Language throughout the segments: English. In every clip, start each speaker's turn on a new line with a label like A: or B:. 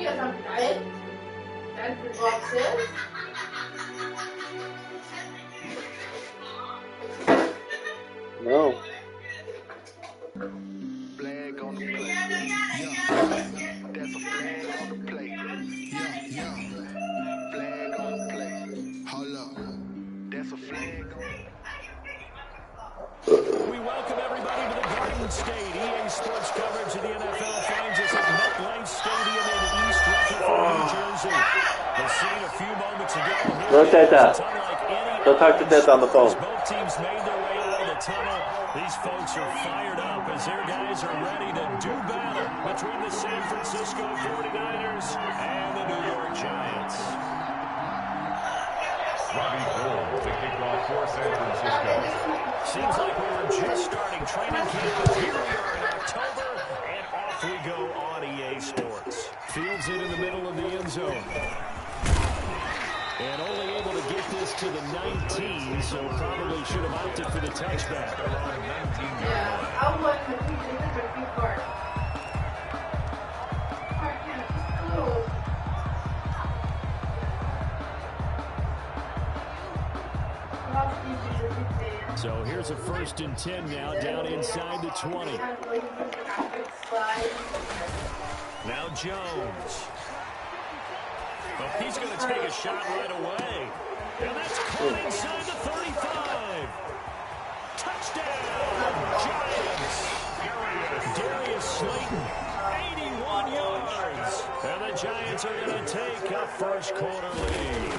A: No.
B: Flag on the plate. That's a flag on the plate. Flag on the plate. Hold up. That's a flag on the plate.
C: We welcome everybody to the Garden State. EA Sports coverage of the NFL finds us at MetLife Stadium in East Rutherford, New Jersey. The scene a few moments ago.
A: No, Teta. Go talk to Teta on the phone.
C: Both teams made their way out of the tunnel. These folks are fired up as their guys are ready to do battle between the San Francisco 49ers and the New York Giants.
D: Robbie Gould to kick off for San Francisco.
C: Seems like we were just starting training camp, but here we are in October, and off we go on EA Sports. Fields it in the middle of the end zone. And only able to get this to the 19, so probably should have opted for the touchback.
E: Yeah, I want to teach a different few parts.
C: So here's a 1st and 10 now, down inside the 20. Now Jones. But he's going to take a shot right away. And that's caught inside the 35. Touchdown, Giants. Darius Slayton, 81 yards. And the Giants are going to take a first quarter lead.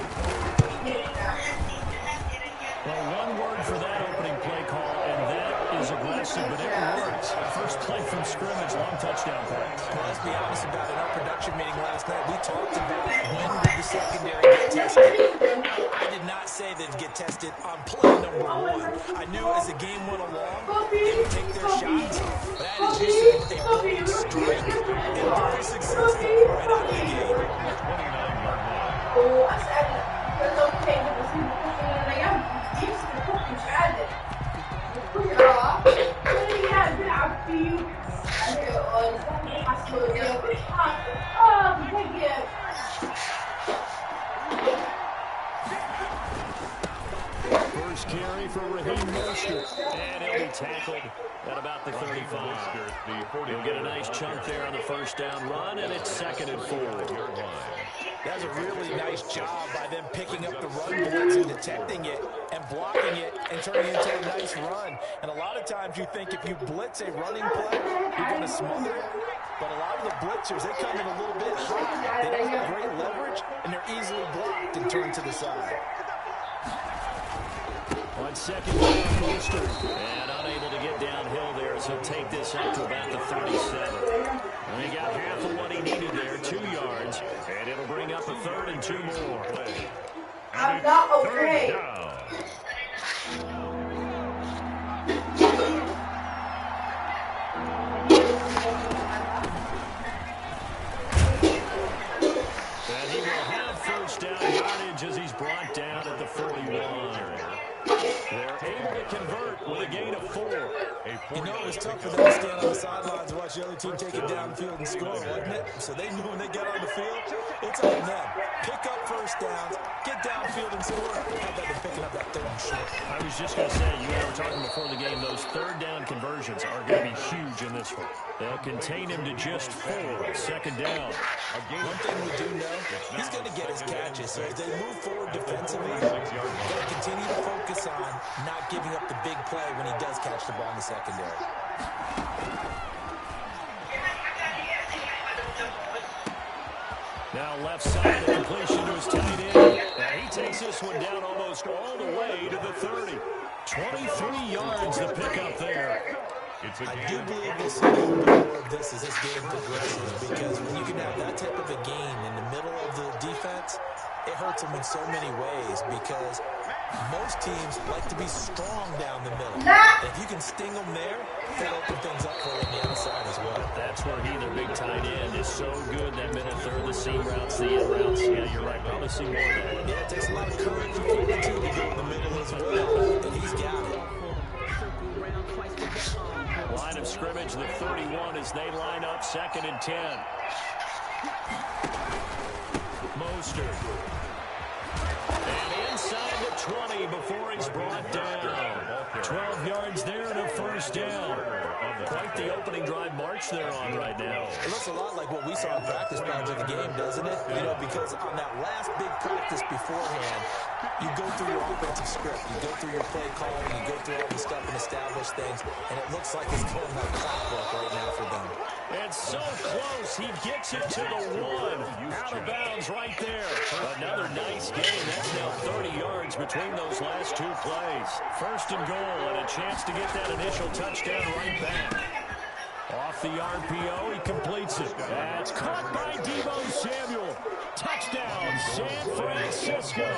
C: Well, one word for that opening play call, and that is aggressive, but it works. First play from scrimmage, long touchdown pass.
F: Well, let's be honest about it. In our production meeting last night, we talked about when did the secondary get tested. I did not say they'd get tested on play number 1. I knew as the game went along, they would take their shots. But as you said, they bold strike and very successful right out of the game.
D: 29-yard line.
E: That's okay.
C: First carry for Raheem Mostert, and he'll be tackled at about the 35. He'll get a nice chunk there on the first down run, and it's 2nd and 4.
F: That's a really nice job by them picking up the run blitz and detecting it and blocking it and turning it into a nice run. And a lot of times you think if you blitz a running play, you're going to smother it. But a lot of the blitzers, they come in a little bit high. They don't have great leverage, and they're easily blocked and turned to the side.
C: On 2nd down, Mostert, and unable to get downhill there, so he'll take this up to about the 37. And he got half of what he needed there, 2 yards, and it'll bring up a 3rd and 2 more.
E: I'm not okay.
C: And he will have first down yardage as he's brought down at the 41. They're able to convert with a gain of 4.
F: You know, it was tough for them to stand on the sidelines and watch the other team take it downfield and score, wasn't it? So they knew when they got on the field, it's on them. Pick up first downs, get downfield and score. How about them picking up that 3rd and short?
C: I was just going to say, you and I were talking before the game, those 3rd down conversions are going to be huge in this one. They'll contain him to just 4, 2nd down.
F: One thing we do know, he's going to get his catches. So as they move forward defensively, they'll continue to focus on not giving up the big play when he does catch the ball in the secondary.
C: Now left side, the completion to his tight end. Now he takes this one down almost all the way to the 30. 23 yards to pick up there.
F: I do believe we'll see a little bit more of this as this game progresses, because when you can have that type of a gain in the middle of the defense, it hurts them in so many ways, because most teams like to be strong down the middle. And if you can sting them there, that'll open things up for them on the outside as well.
C: That's where he, their big tight end, is so good. That minute third, the seam routes, the end routes. Yeah, you're right. Probably see more of that.
F: Yeah, it takes a lot of courage for the two to go in the middle as well. And he's got it.
C: Line of scrimmage, the 31 as they line up 2nd and 10. Mostert. And inside the 20 before he's brought down. 12 yards there and a first down. Quite the opening drive march they're on right now.
F: It looks a lot like what we saw in practice prior to the game, doesn't it? You know, because on that last big practice beforehand, you go through your offensive script, you go through your play calling, you go through all the stuff and establish things, and it looks like it's going like clockwork right now for them.
C: And so close, he gets it to the 1. Out of bounds right there. Another nice game. That's now 30 yards between those last two plays. First and goal, and a chance to get that initial touchdown right back. Off the RPO, he completes it. That's caught by Deebo Samuel. Touchdown, San Francisco.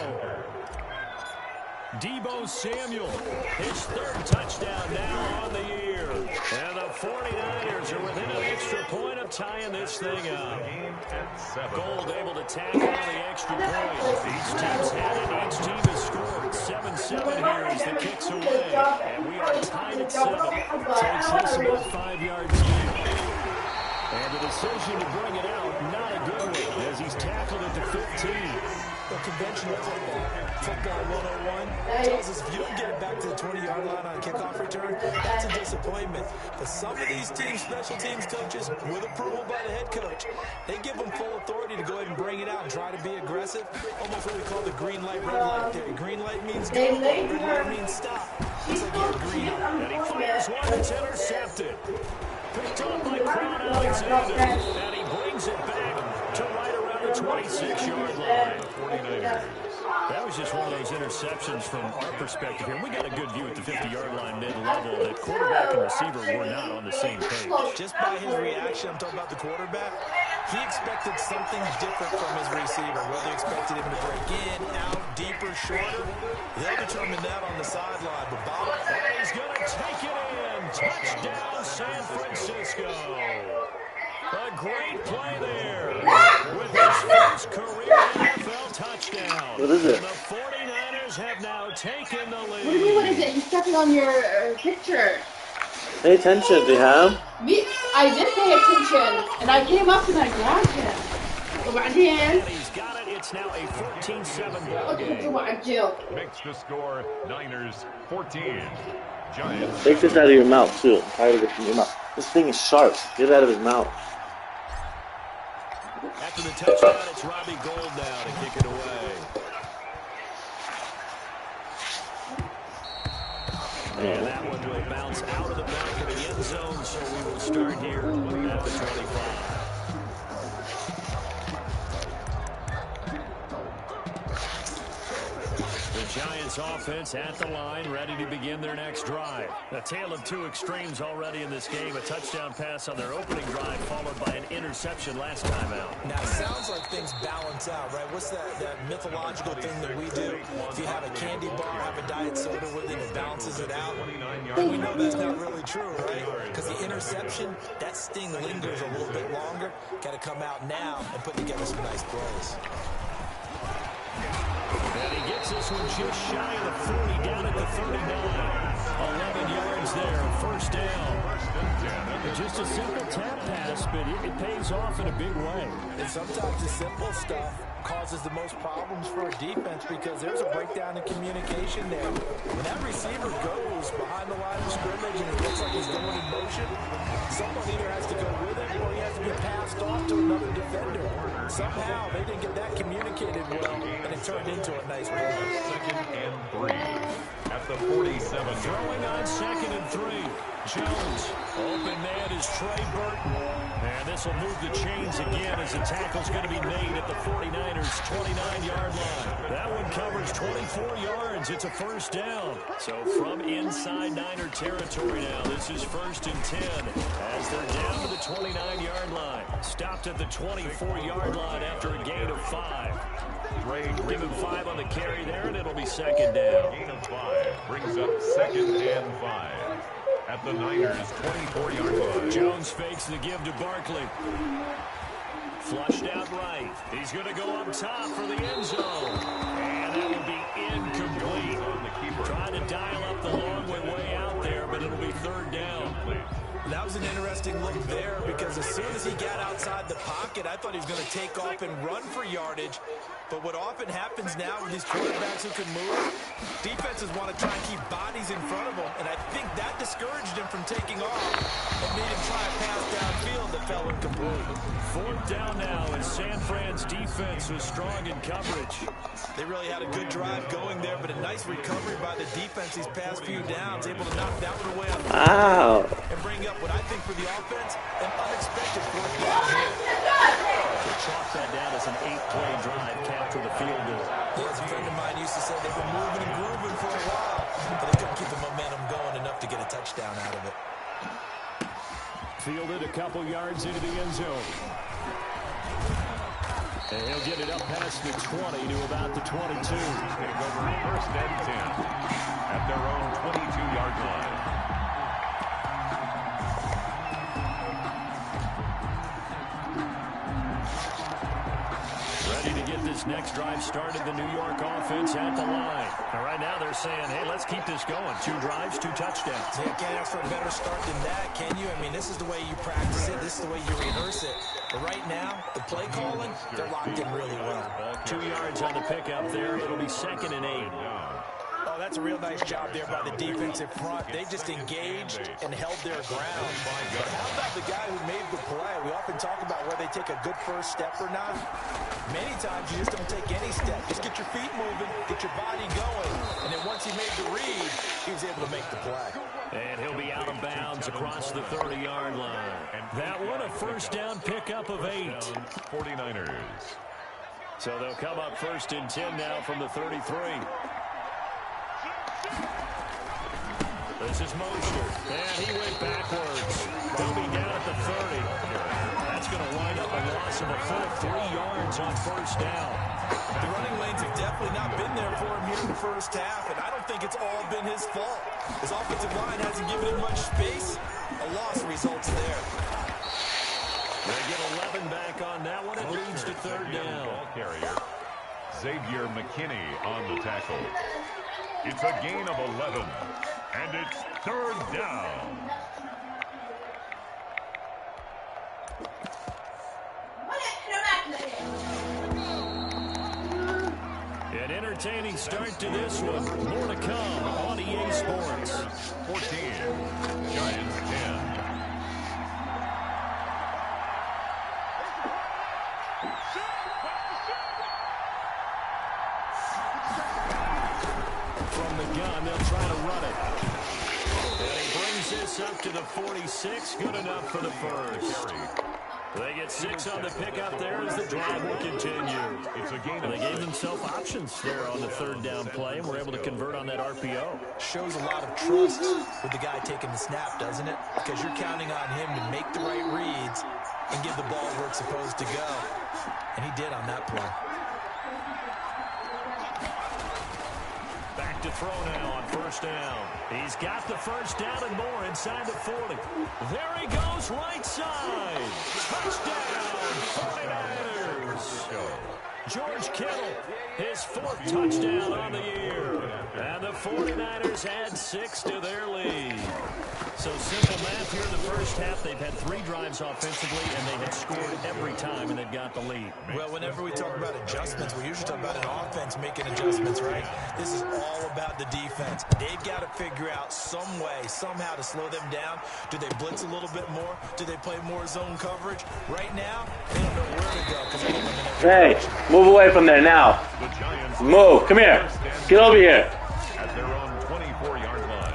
C: Deebo Samuel, his third touchdown now on the year. And the 49ers are within an extra point of tying this thing up. Gold able to tackle on the extra point. Each team's had it. Each team has scored. 7-7 here as the kick's away. And we are tied at 7. Takes this about 5 yards in. And the decision to bring it out, not a good one, as he's tackled at the 15.
F: The conventional football 101 tells us if you don't get it back to the 20-yard line on a kickoff return, that's a disappointment. But some of these teams, special teams coaches, with approval by the head coach, they give them full authority to go ahead and bring it out and try to be aggressive. Almost what we call the green light, red light theory. Green light means go, red light means stop. Looks like you have green on.
C: And he fires one that's intercepted. Picked off by Crown Alexander. And he brings it back to right around the 26-yard line. 49ers. That was just one of those interceptions from our perspective here. We got a good view at the 50-yard line mid-level that quarterback and receiver were not on the same page.
F: Just by his reaction, I'm talking about the quarterback, he expected something different from his receiver. Whether he expected him to break in, out, deeper, shorter, they'll determine that on the sideline. But Bob,
C: and he's going to take it in. Touchdown, San Francisco. A great play there with his first career NFL touchdown.
A: What is it?
C: And the 49ers have now taken the lead.
E: What do you mean, what is it? He's stepping on your picture.
A: Pay attention, Diham.
E: I did pay attention, and I came up and I grabbed him.
C: And he's got it. It's now a 14-7 ball game.
D: Makes the score, Niners 14. Giants.
A: Take this out of your mouth, too. I'm tired of it from your mouth. This thing is sharp. Get it out of his mouth.
C: After the touchdown, it's Robbie Gould now to kick it away. And that one will bounce out of the back of the end zone, so we will start here at the 25. The Giants offense at the line, ready to begin their next drive. A tale of two extremes already in this game. A touchdown pass on their opening drive, followed by an interception last time out.
F: Now, it sounds like things balance out, right? What's that mythological thing that we do? If you have a candy bar, have a diet soda with it, it balances it out. We know that's not really true, right? Because the interception, that sting lingers a little bit longer. Got to come out now and put together some nice plays.
C: And he gets this one just shy of the 40, down at the 39. 11 yards there, first down. Just a simple tap pass, but it pays off in a big way.
F: And sometimes the simple stuff causes the most problems for a defense because there's a breakdown in communication there. When that receiver goes behind the line of scrimmage and it looks like he's going in motion, someone either has to go with him or he has to be passed off to another defender. Somehow they didn't get that communicated well, and it turned into a nice play.
D: 2nd and 3 at the 47.
C: Throwing on 2nd and 3. Jones, open man is Trey Burton. And this will move the chains again as the tackle's going to be made at the 49ers' 29-yard line. That one covers 24 yards. It's a first down. So from inside Niner territory now, this is 1st and 10 as they're down to the 29-yard line. Stopped at the 24-yard line after a gain of 5. Give him 5 on the carry there, and it'll be 2nd down.
D: Gain of 5 brings up 2nd and 5 at the Niners' 24-yard line.
C: Jones fakes the give to Barkley. Flushed out right. He's going to go up top for the end zone. And that will be incomplete. Trying to dial up the long way out there, but and it'll be third down.
F: That was an interesting look there because as soon as he got outside the pocket, I thought he was going to take off and run for yardage. But what often happens now with these quarterbacks who can move, defenses want to try and keep bodies in front of them, and I think that discouraged him from taking off and made him try a pass downfield that fell incomplete.
C: Fourth down now, and San Fran's defense was strong in coverage.
F: They really had a good drive going there, but a nice recovery by the defense these past few downs, able to knock that one away on
A: Wow.
F: and bring up what I think for the offense, an unexpected fourth down here.
C: They chalked that down as an 8-play drive, captured the field goal.
F: As a friend of mine used to say, they were moving and grooving for a while, but they couldn't keep the momentum going enough to get a touchdown out of it.
C: Fielded a couple yards into the end zone. And he'll get it up past the 20 to about the 22.
D: Take over first and 10 at their own 22-yard line.
C: Ready to get this next drive started, the New York offense at the line. Now, right now they're saying, hey, let's keep this going. 2 drives, 2 touchdowns.
F: You can't ask for a better start than that, can you? I mean, this is the way you practice it. This is the way you rehearse it. But right now, the play calling, they're locked in really well.
C: 2 yards on the pickup there. It'll be 2nd and 8.
F: Oh, that's a real nice job there by the defensive front. They just engaged and held their ground. But how about the guy who made the play? We often talk about whether they take a good first step or not. Many times you just don't take any step. Just get your feet moving, get your body going. And then once he made the read, he was able to make the play.
C: And he'll be out of bounds across the 30-yard line. That one, a first down pickup of 8.
D: 49ers.
C: So they'll come up 1st and 10 now from the 33. This is Mostert, and he went backwards. He'll be down at the 30. That's going to wind up a loss of a full 3 yards on first down.
F: The running lanes have definitely not been there for him here in the first half, and I don't think it's all been his fault. His offensive line hasn't given him much space. A loss results there.
C: They get 11 back on that one. It leads to third down.
D: Ball carrier Xavier McKinney on the tackle. It's a gain of 11, and it's third down.
C: An entertaining start to this one. More to come on EA Sports.
D: 14, Giants 10.
C: From the gun, they'll try to run it. And he brings this up to the 46. Good enough for the first. They get 6 on the pickup there as the drive will continue.
D: It's a gain.
C: They gave themselves options there on the third down play and were able to convert on that RPO.
F: Shows a lot of trust with the guy taking the snap, doesn't it? Because you're counting on him to make the right reads and give the ball where it's supposed to go. And he did on that play.
C: Back to throw now on first down. He's got the first down and more inside the 40. There he goes, right side. Touchdown, 49ers. George Kittle, his 4th touchdown on the year. And the 49ers add 6 to their lead. So simple math here in the first half. They've had 3 drives offensively, and they have scored every time, and they've got the lead.
F: Well, whenever we talk about adjustments, we usually talk about an offense making adjustments, right? This is all about the defense. They've got to figure out some way, somehow to slow them down. Do they blitz a little bit more? Do they play more zone coverage? Right now, they don't know where to go because they don't eliminate.
A: Hey, move away from there now.
D: The Giants
A: Move. Come here. Get over here.
D: at their own 24-yard line.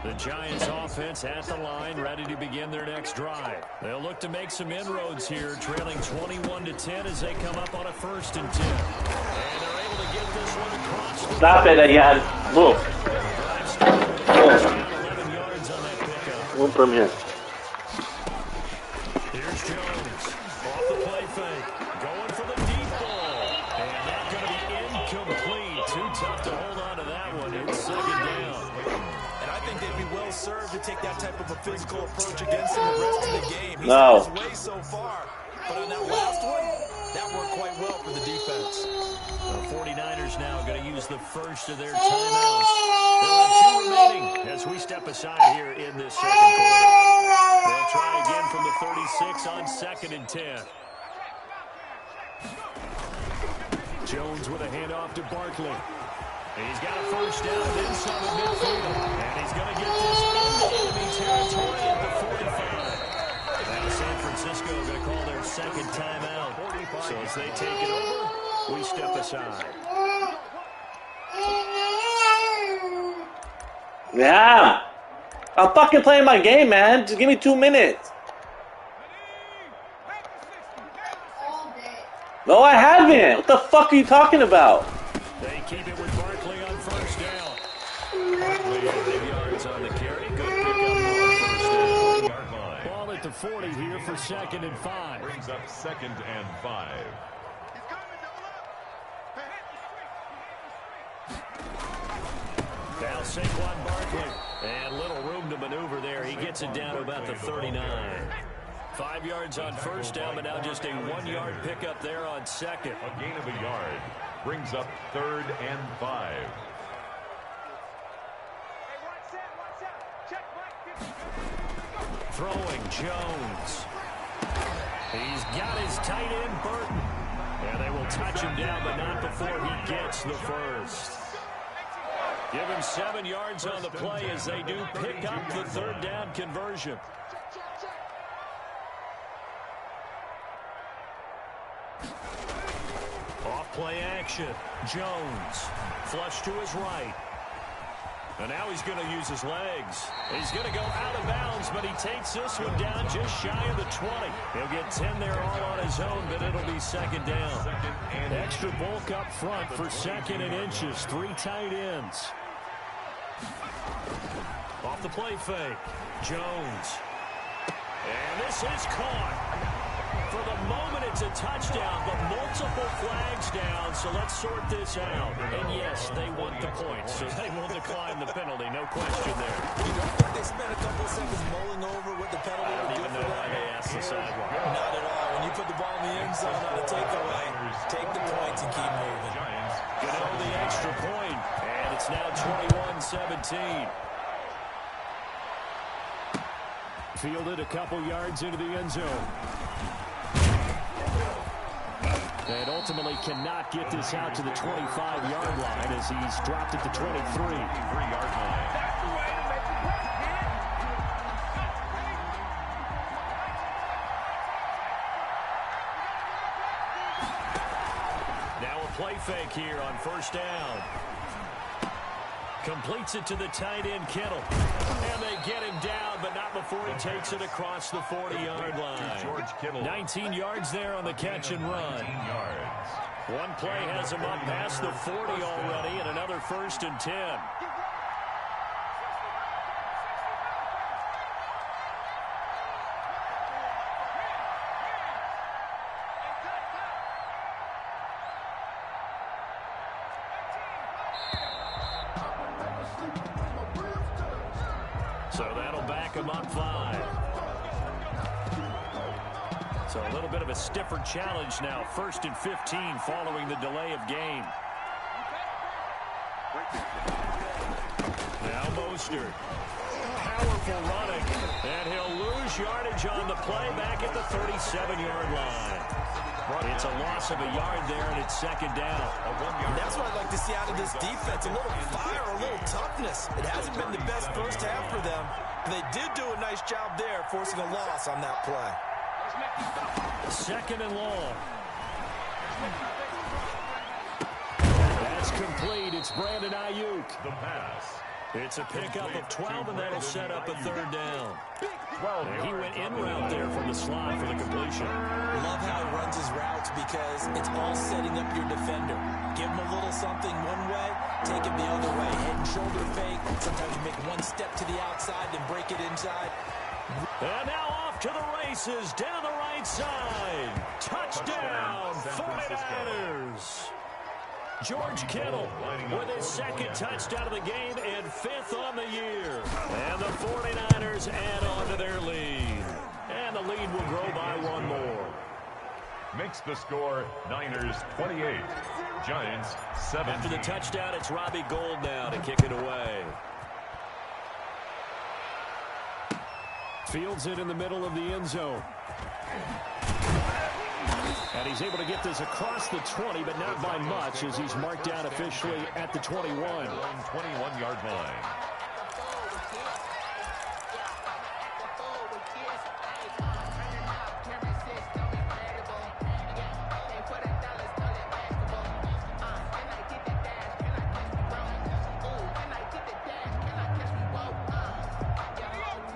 C: The Giants offense at the line, ready to begin their next drive. They'll look to make some inroads here, trailing 21-10 as they come up on a 1st and 10. And they're able to get this one across the
A: Stop it again. Move.
C: drive started with a first down, 11 yards on that pickup.
A: Move from here.
C: Here's Jones, off the play fake, going for the deep ball. And that's going to be incomplete. Too tough to hold on to that one. It's 2nd down.
F: And I think they'd be well served to take that type of a physical approach against him the rest of the game. He's
A: No.
F: on his way so far, but on that last one, That worked quite well for the defense.
C: The 49ers now going to use the first of their timeouts. They'll have 2 remaining as we step aside here in this second quarter. They'll try again from the 36 on 2nd and 10. Jones with a handoff to Barkley. He's got a first down inside the midfield. And he's going to get this into enemy territory at the 45. Now San Francisco going to call their second timeout. So as they take it over, we step aside.
A: Yeah. I'm fucking playing my game, man. Just give me 2 minutes. No, I haven't. What the fuck are you talking about?
C: They keep it with Barkley on first down. Barkley 8 yards on the carry. Good pick up on first down. Ball at the 40 here for 2nd and 5.
D: Brings up 2nd and 5.
C: Now Saquon Barkley. And little room to maneuver there. He gets it down to about the 39. 5 yards on first down, but now just a 1-yard pickup there on 2nd.
D: A gain of a yard. Brings up 3rd and 5.
C: Throwing Jones. He's got his tight end, Burton. And they will touch him down, but not before he gets the first. Give him 7 yards on the play as they do pick up the 3rd down conversion. Off play action. Jones. Flush to his right. And now he's going to use his legs. He's going to go out of bounds, but he takes this one down just shy of the 20. He'll get 10 there all on his own, but it'll be 2nd down. Extra bulk up front for 2nd and inches. 3 tight ends. Off the play fake. Jones. And this is caught. For the moment, it's a touchdown, but multiple flags down, so let's sort this out. And yes, they want the points, so they will decline the penalty, no question there.
F: You don't think they spent a couple seconds mulling over what the penalty
C: I
F: would
C: don't
F: do
C: even
F: for
C: know why
F: them?
C: they asked the sidewalk.
F: Not at all. When you put the ball in the end zone on a takeaway, take the points and keep moving.
C: Get over the extra point, and it's now 21-17. Fielded a couple yards into the end zone. And ultimately cannot get this out to the 25-yard line as he's dropped at the 23-yard line. Now a play fake here on first down. Completes it to the tight end, Kittle. And they get him down, but not before he takes it across the 40-yard line.
D: George Kittle.
C: 19 yards there on the catch and run.
D: 19 yards.
C: One play has him up past the 40 already, and another 1st and 10. So that'll back him up 5. So a little bit of a stiffer challenge now. 1st and 15 following the delay of game. Now Mostert. Powerful running. And he'll lose yardage on the play back at the 37-yard line. It's a loss of a yard there, and it's 2nd down.
F: That's what I'd like to see out of this defense. A little fire, a little toughness. It hasn't been the best first half for them. But they did do a nice job there, forcing a loss on that play.
C: 2nd and long. That's complete. It's Brandon Ayuk.
D: The pass.
C: It's a pickup of 12, and that'll set up a 3rd down. And he went in route there from the slot for the completion.
F: Love how he runs his routes because it's all setting up your defender. Give him a little something one way, take him the other way. Head and shoulder fake. Sometimes you make one step to the outside, then break it inside.
C: And now off to the races, down the right side. Touchdown, 49ers. George Kittle with his 2nd touchdown of the game and 5th on the year. And the 49ers add on to their lead. And the lead will grow by 1 more.
D: makes the score Niners 28, Giants 7.
C: After the touchdown, it's Robbie Gould now to kick it away. Fields it in the middle of the end zone. And he's able to get this across the 20, but not by much, as he's marked down officially at the 21.
D: 21-yard line.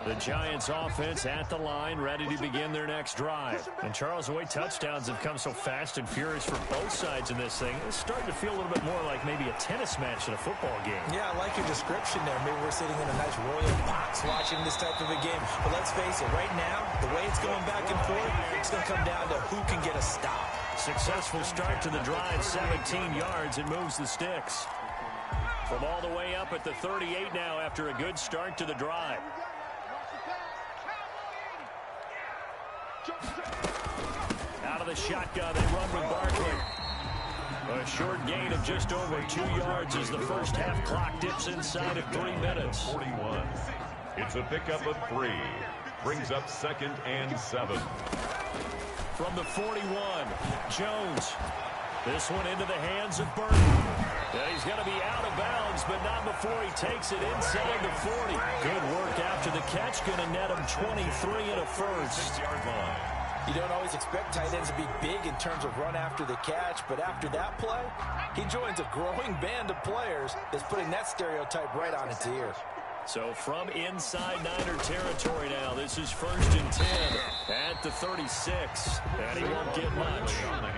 C: The Giants offense at the line, ready to begin their next drive. And Charles, the way touchdowns have come so fast and furious for both sides in this thing, it's starting to feel a little bit more like maybe a tennis match than a football game.
F: Yeah, I like your description there. Maybe we're sitting in a nice royal box watching this type of a game. But let's face it, right now, the way it's going back and forth, it's going to come down to who can get a stop.
C: Successful start to the drive, 17 yards, and moves the sticks. From all the way up at the 38 now after a good start to the drive. Out of the shotgun, they run with Barkley. A short gain of just over 2 yards as the first half clock dips inside of 3 minutes.
D: 41. It's a pickup of 3. Brings up 2nd and 7.
C: From the 41, Jones. This one into the hands of Burton. And he's going to be out of bounds, but not before he takes it inside the 40. Good work after the catch. Going to net him 23 and a first.
F: You don't always expect tight ends to be big in terms of run after the catch, but after that play, he joins a growing band of players that's putting that stereotype right on its ear.
C: So from inside Niner territory now, this is 1st and 10 at the 36. And he won't get much.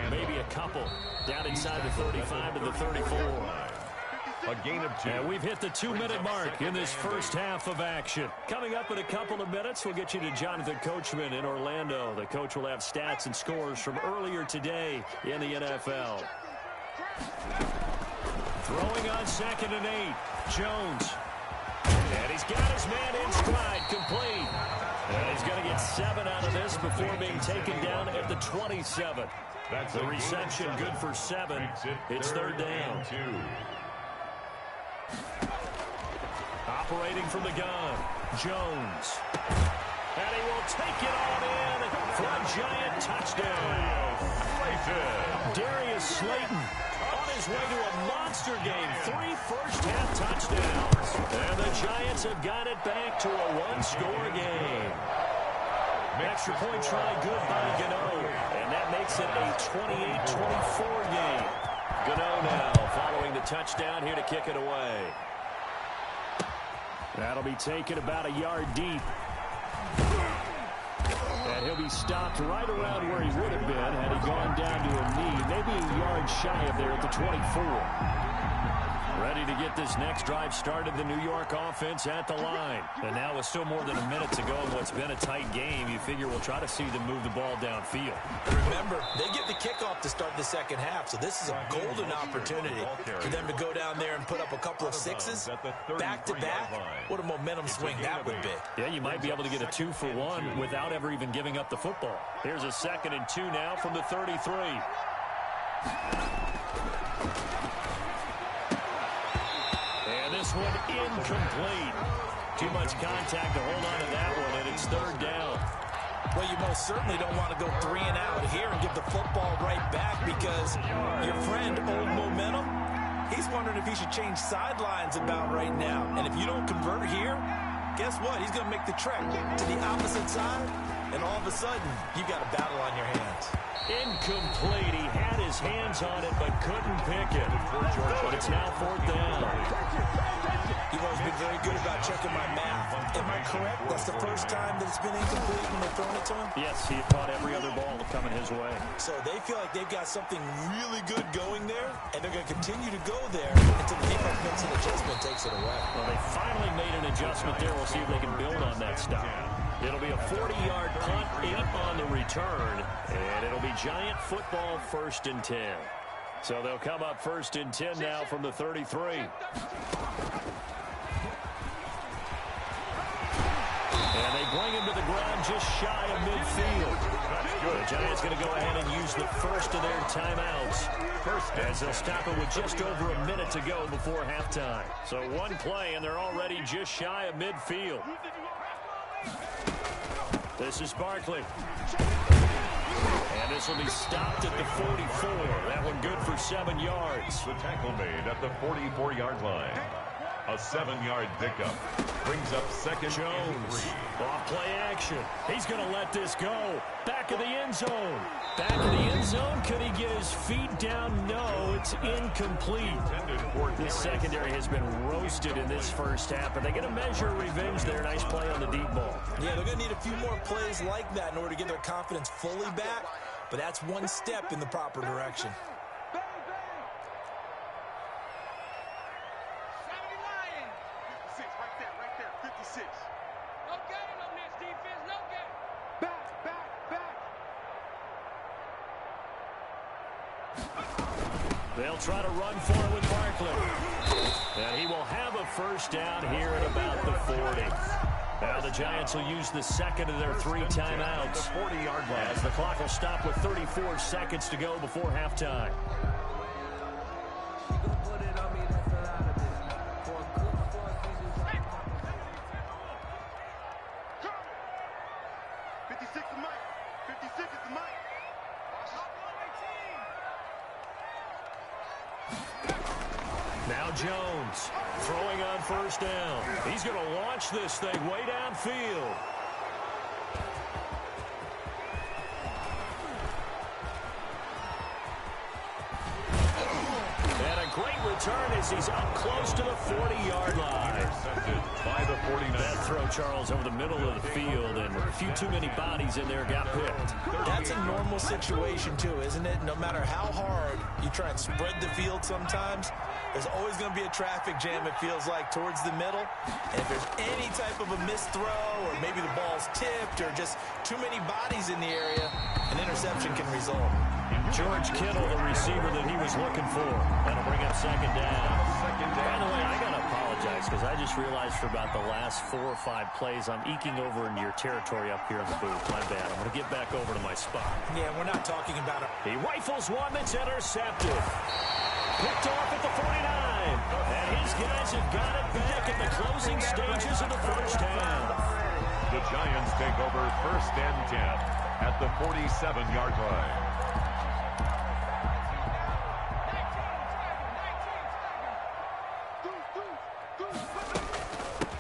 C: Maybe a couple. Down inside the 35 to the 34.
D: A gain of 2.
C: And we've hit the 2-minute mark in this first half of action. Coming up in a couple of minutes, we'll get you to Jonathan Coachman in Orlando. The coach will have stats and scores from earlier today in the NFL. Throwing on 2nd and 8, Jones. And he's got his man in stride, complete. And he's going to get 7 out of this before being taken down at the 27.
D: That's
C: the reception good for 7. It's 3rd down.
D: 2.
C: Operating from the gun, Jones. And he will take it on in for a Giant touchdown. Darius Slayton on his way to a monster game. 3 first-half touchdowns. And the Giants have got it back to a 1-score game. Extra point try good by Gano. And that makes it a 28-24 game. Gano now following the touchdown here to kick it away. That'll be taken about a yard deep. And he'll be stopped right around where he would have been had he gone down to a knee, maybe a yard shy of there at the 24. Ready to get this next drive started, the New York offense at the line. And now with still more than a minute to go in what's been a tight game, you figure we'll try to see them move the ball downfield.
F: Remember, they get the kickoff to start the second half, so this is a golden opportunity for them to go down there and put up a couple of 6s back-to-back. What a momentum swing that would be.
C: Yeah, you might be able to get a 2-for-1 without ever even giving up the football. Here's a 2nd and 2 now from the 33. This one incomplete. Too much contact to hold on to that one, and it's 3rd down.
F: Well, you most certainly don't want to go 3 and out here and give the football right back because your friend, Old Momentum, he's wondering if he should change sidelines about right now. And if you don't convert here, guess what? He's going to make the trek to the opposite side, and all of a sudden, you've got a battle on your hands.
C: Incomplete. He had his hands on it, but couldn't pick it. But it's now 4th down.
F: You've always been very good about checking my math. Am I correct? That's the first time that it's been incomplete when they're throwing it to him?
C: Yes, he caught every other ball coming his way.
F: So they feel like they've got something really good going there, and they're going to continue to go there until the defense makes an adjustment and takes it away.
C: Well, they finally made an adjustment there. We'll see if they can build on that stop. It'll be a 40-yard punt, 8 on the return, and it'll be Giant football 1st and 10. So they'll come up 1st and 10 now from the 33. And they bring him to the the ground just shy of midfield. The Giants going to go ahead and use the first of their timeouts. As they'll stop it with just over a minute to go before halftime. So one play, and they're already just shy of midfield. This is Barkley. And this will be stopped at the 44. That one good for 7 yards.
D: The tackle made at the 44-yard line. A 7-yard pickup brings up second
C: Jones. Off play action. He's going to let this go. Back of the end zone. Back of the end zone. Could he get his feet down? No, it's incomplete. This secondary has been roasted in this first half, but they get a measure of revenge there. Nice play on the deep ball.
F: Yeah, they're going to need a few more plays like that in order to get their confidence fully back, but that's one step in the proper direction.
C: They'll try to run for it with Barkley. And he will have a first down here at about the 40. Now the Giants will use the second of their 3 timeouts.
D: The 40-yard line.
C: As the clock will stop with 34 seconds to go before halftime. Now Jones throwing on first down. He's going to launch this thing way downfield. And a great return as he's up close to the 40-yard line.
D: Intercepted by the 49ers.
C: That throw, Charles, over the middle of the field, and a few too many bodies in there got picked.
F: That's a normal situation, too, isn't it? No matter how hard you try and spread the field sometimes, there's always going to be a traffic jam, it feels like, towards the middle. And if there's any type of a missed throw, or maybe the ball's tipped, or just too many bodies in the area, an interception can result.
C: George Kittle, the receiver that he was looking for. That'll bring up second down. By the way, I got to apologize because I just realized for about the last 4 or 5 plays, I'm eking over into your territory up here in the booth. My bad. I'm going to get back over to my spot.
F: Yeah, we're not talking about it.
C: He rifles one that's intercepted. Picked off at the 49. And his guys have got it back in the closing stages of the first half.
D: The Giants take over first and 10 at the 47-yard line.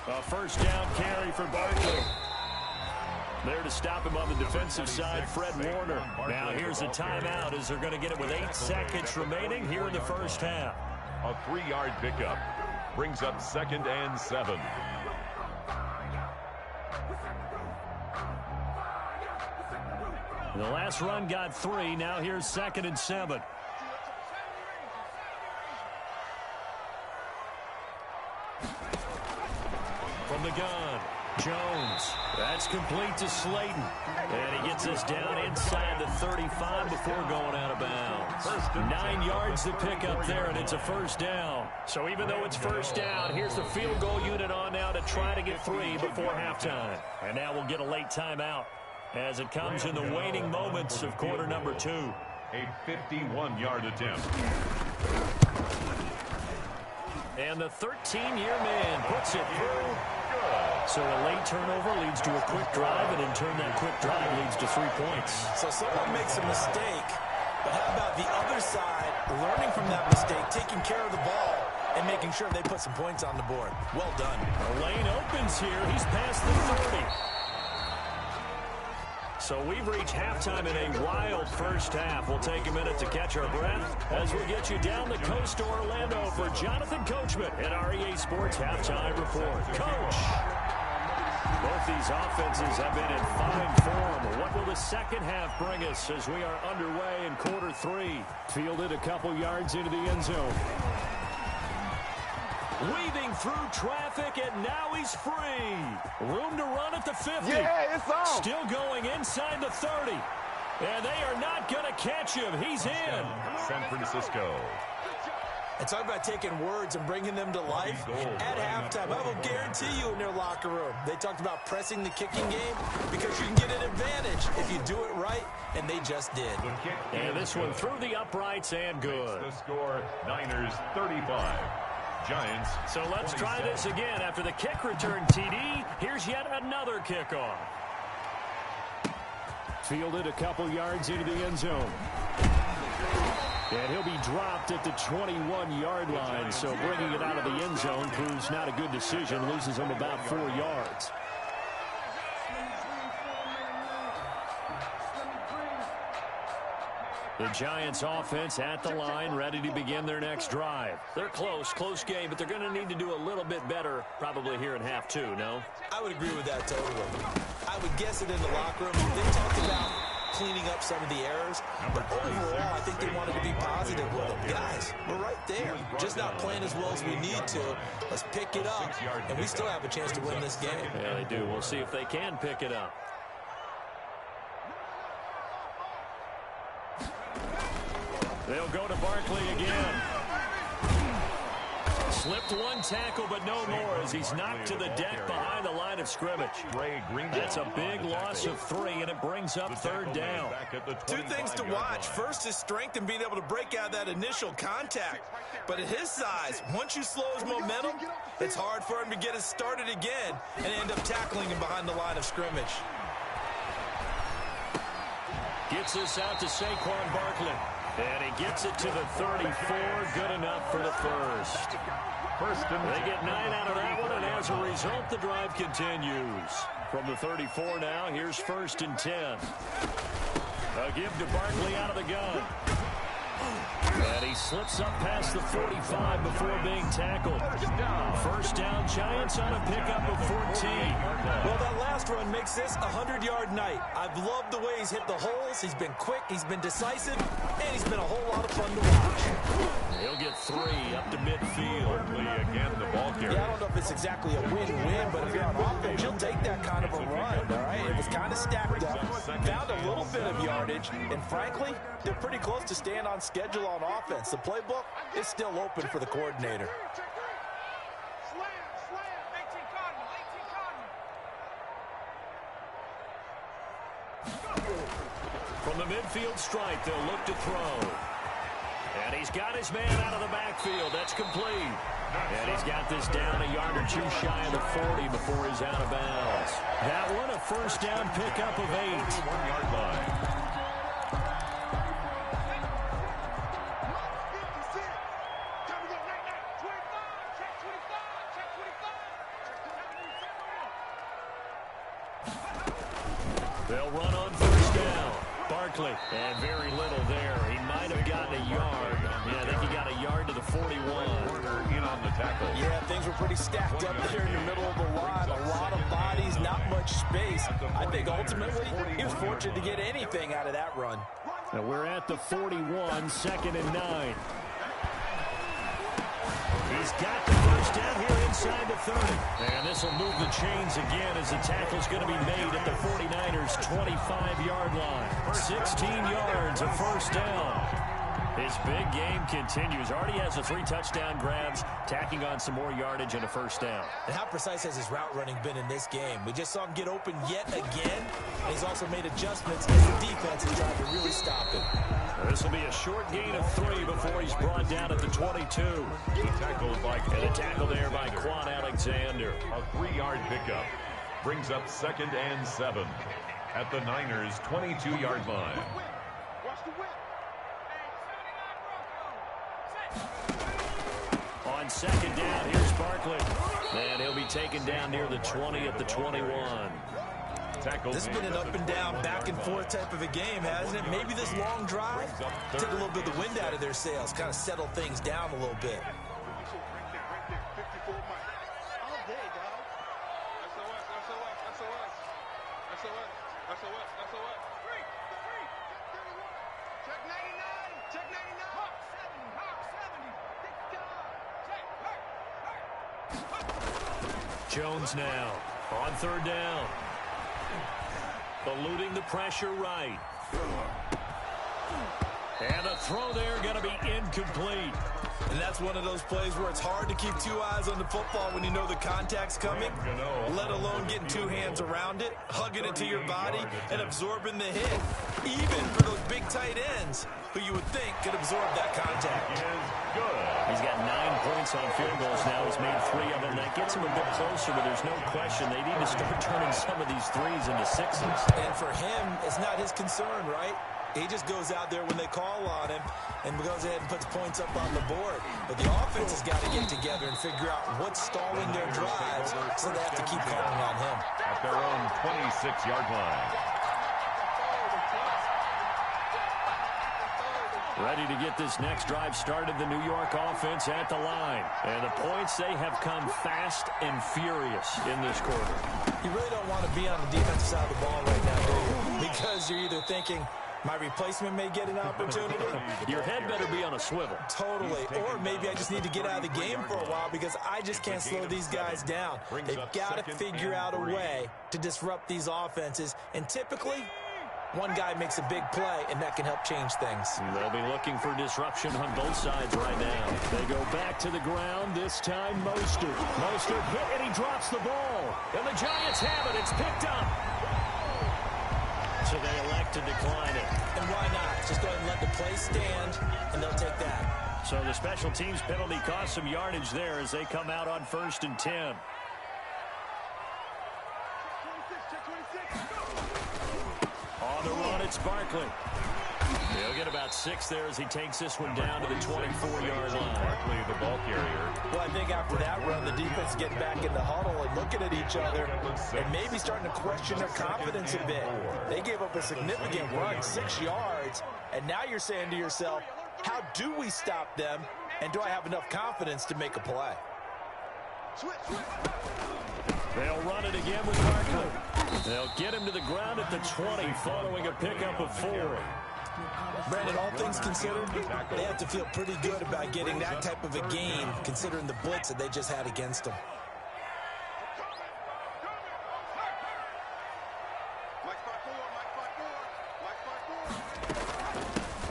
C: A first down carry for Barkley. There to stop him on the defensive side, Fred Warner. Now here's a timeout as they're going to get it with 8 seconds remaining here in the first half.
D: A 3-yard pickup brings up second and 7.
C: The last run got 3. Now here's second and 7. From the gun, Jones. That's complete to Slayton. And he gets us down inside the 35 before going out of bounds. 9 yards to pick up there, and it's a first down. So even though it's first down, here's the field goal unit on now to try to get 3 before halftime. And now we'll get a late timeout as it comes in the waning moments of quarter number 2.
D: A 51-yard attempt.
C: And the 13-year man puts it through. So a late turnover leads to a quick drive, and in turn that quick drive leads to 3 points.
F: So someone makes a mistake, but how about the other side learning from that mistake, taking care of the ball, and making sure they put some points on the board? Well done.
C: The lane opens here. He's past the 30. So we've reached halftime in a wild first half. We'll take a minute to catch our breath as we get you down the coast to Orlando for Jonathan Coachman at our EA Sports Halftime Report. Coach, both these offenses have been in fine form. What will the second half bring us as we are underway in quarter 3? Fielded a couple yards into the end zone. Weaving through traffic, and now he's free. Room to run at the 50.
G: Yeah, it's on.
C: Still going inside the 30. And they are not going to catch him. He's in.
D: San Francisco.
F: And talk about taking words and bringing them to life. At halftime, I will guarantee you in their locker room, they talked about pressing the kicking game because you can get an advantage if you do it right, and they just did.
C: And this one through the uprights and good.
D: The score, Niners 35. Giants.
C: So let's try this again. After the kick return TD, here's yet another kickoff. Fielded a couple yards into the end zone. And he'll be dropped at the 21-yard line. So bringing it out of the end zone proves not a good decision. Loses him about 4 yards. The Giants offense at the line, ready to begin their next drive. They're close game, but they're going to need to do a little bit better probably here in half two, no?
F: I would agree with that totally. I would guess it in the locker room. They talked about cleaning up some of the errors, but overall, I think they wanted to be positive with them. Guys, we're right there. Just not playing as well as we need to. Let's pick it up, and we still have a chance to win this game.
C: Yeah, they do. We'll see if they can pick it up. They'll go to Barkley again. Slipped one tackle, but no more as he's knocked to the deck behind the line of scrimmage. That's a big loss of 3, and it brings up third down.
F: 2 things to watch. First is strength and being able to break out that initial contact. But at his size, once you slow his momentum, it's hard for him to get it started again and end up tackling him behind the line of scrimmage.
C: Gets this out to Saquon Barkley. And he gets it to the 34. Good enough for the first. They get 9 out of that one, and as a result, the drive continues. From the 34 now, here's 1st and 10. A give to Barkley out of the gun. And he slips up past the 45 before being tackled. First down, Giants on a pickup of 14.
F: Well, that last run makes this a 100-yard night. I've loved the way he's hit the holes. He's been quick, he's been decisive, and he's been a whole lot of fun to watch.
C: He'll get 3 up to midfield.
D: Again, the ball carrier.
F: Yeah, I don't know if it's exactly a win-win, but if you're on offense, you'll take that kind of a run, all right? It was kind of stacked up, found a little bit of yardage, and frankly, they're pretty close to staying on schedule on offense. The playbook is still open for the coordinator.
C: From the midfield stripe, they'll look to throw. And he's got his man out of the backfield. That's complete. And he's got this down a yard or 2 shy of the 40 before he's out of bounds. That one a first down pickup of 8.
D: 1-yard line.
C: They'll run on first down. Barkley, and very little there. He might have gotten a yard. Yeah, I think he got a yard to the 41.
D: In on the tackle.
F: Yeah, things were pretty stacked up there in the middle of the line. A lot of bodies, not much space. I think ultimately he was fortunate to get anything out of that run.
C: Now we're at the 41, 2nd and 9. He's got the first down here inside the 30. And this will move the chains again as the tackle's going to be made at the 49ers' 25-yard line. 16 yards, a first down. His big game continues. Already has the 3 touchdown grabs, tacking on some more yardage and a first down.
F: And how precise has his route running been in this game? We just saw him get open yet again. And he's also made adjustments as the defense has tried to really stop him.
C: This will be a short gain of 3 before he's brought down at the 22. And a tackle there by Quan Alexander.
D: A 3-yard pickup brings up 2nd and 7 at the Niners' 22-yard line.
C: On 2nd down, here's Barkley. And he'll be taken down near the 20 at the 21.
F: This has been an up and down, back and forth type of a game, hasn't it? Maybe this long drive took a little bit of the wind out of their sails, kind of settled things down a little bit.
C: Jones now on 3rd down. Eluding the pressure right. And the throw there going to be incomplete.
F: And that's one of those plays where it's hard to keep two eyes on the football when you know the contact's coming, let alone getting two hands around it, hugging it to your body, and absorbing the hit, even for those big tight ends who you would think could absorb that contact.
C: He's got 9 points on field goals now. He's made 3 of them. That gets him a bit closer, but there's no question they need to start turning some of these threes into sixes.
F: And for him, it's not his concern, right? He just goes out there when they call on him and goes ahead and puts points up on the board. But the offense has got to get together and figure out what's stalling their drives, so they have to keep calling on him.
D: At their own 26-yard line.
C: Ready to get this next drive started, the New York offense at the line. And the points, they have come fast and furious in this quarter.
F: You really don't want to be on the defensive side of the ball right now, do you? Because you're either thinking, my replacement may get an opportunity.
C: Your head better be on a swivel.
F: Totally. Or maybe I just need to get out of the game for a while because I just can't slow these guys down. They've got to figure out a way to disrupt these offenses. And typically, one guy makes a big play, and that can help change things.
C: They'll be looking for disruption on both sides right now. They go back to the ground, this time Mostert. Mostert hit, and he drops the ball. And the Giants have it. It's picked up. So they elect to decline it.
F: And why not? Just go ahead and let the play stand, and they'll take that.
C: So the special teams penalty cost some yardage there as they come out on 1st and 10. On the run, it's Barkley. He'll get about 6 there as he takes this one down to the 24-yard line.
D: Barkley, the ball carrier.
F: Well, I think after that run, the defense is getting back in the huddle and looking at each other and maybe starting to question their confidence a bit. They gave up a significant run, 6 yards, and now you're saying to yourself, how do we stop them, and do I have enough confidence to make a play?
C: They'll run it again with Barkley. They'll get him to the ground at the 20 following a pickup of 4.
F: Brandon, all things considered, they have to feel pretty good about getting that type of a gain, considering the blitz that they just had against them.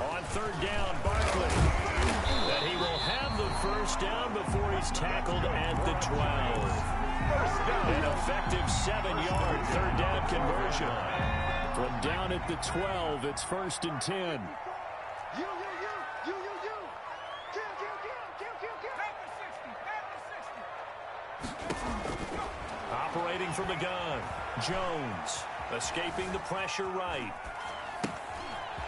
C: On 3rd down, Barkley. That he will have the 1st down before he's tackled at the 12. An effective 7-yard 3rd down conversion. From down at the 12, it's 1st and 10. Operating from the gun, Jones escaping the pressure right.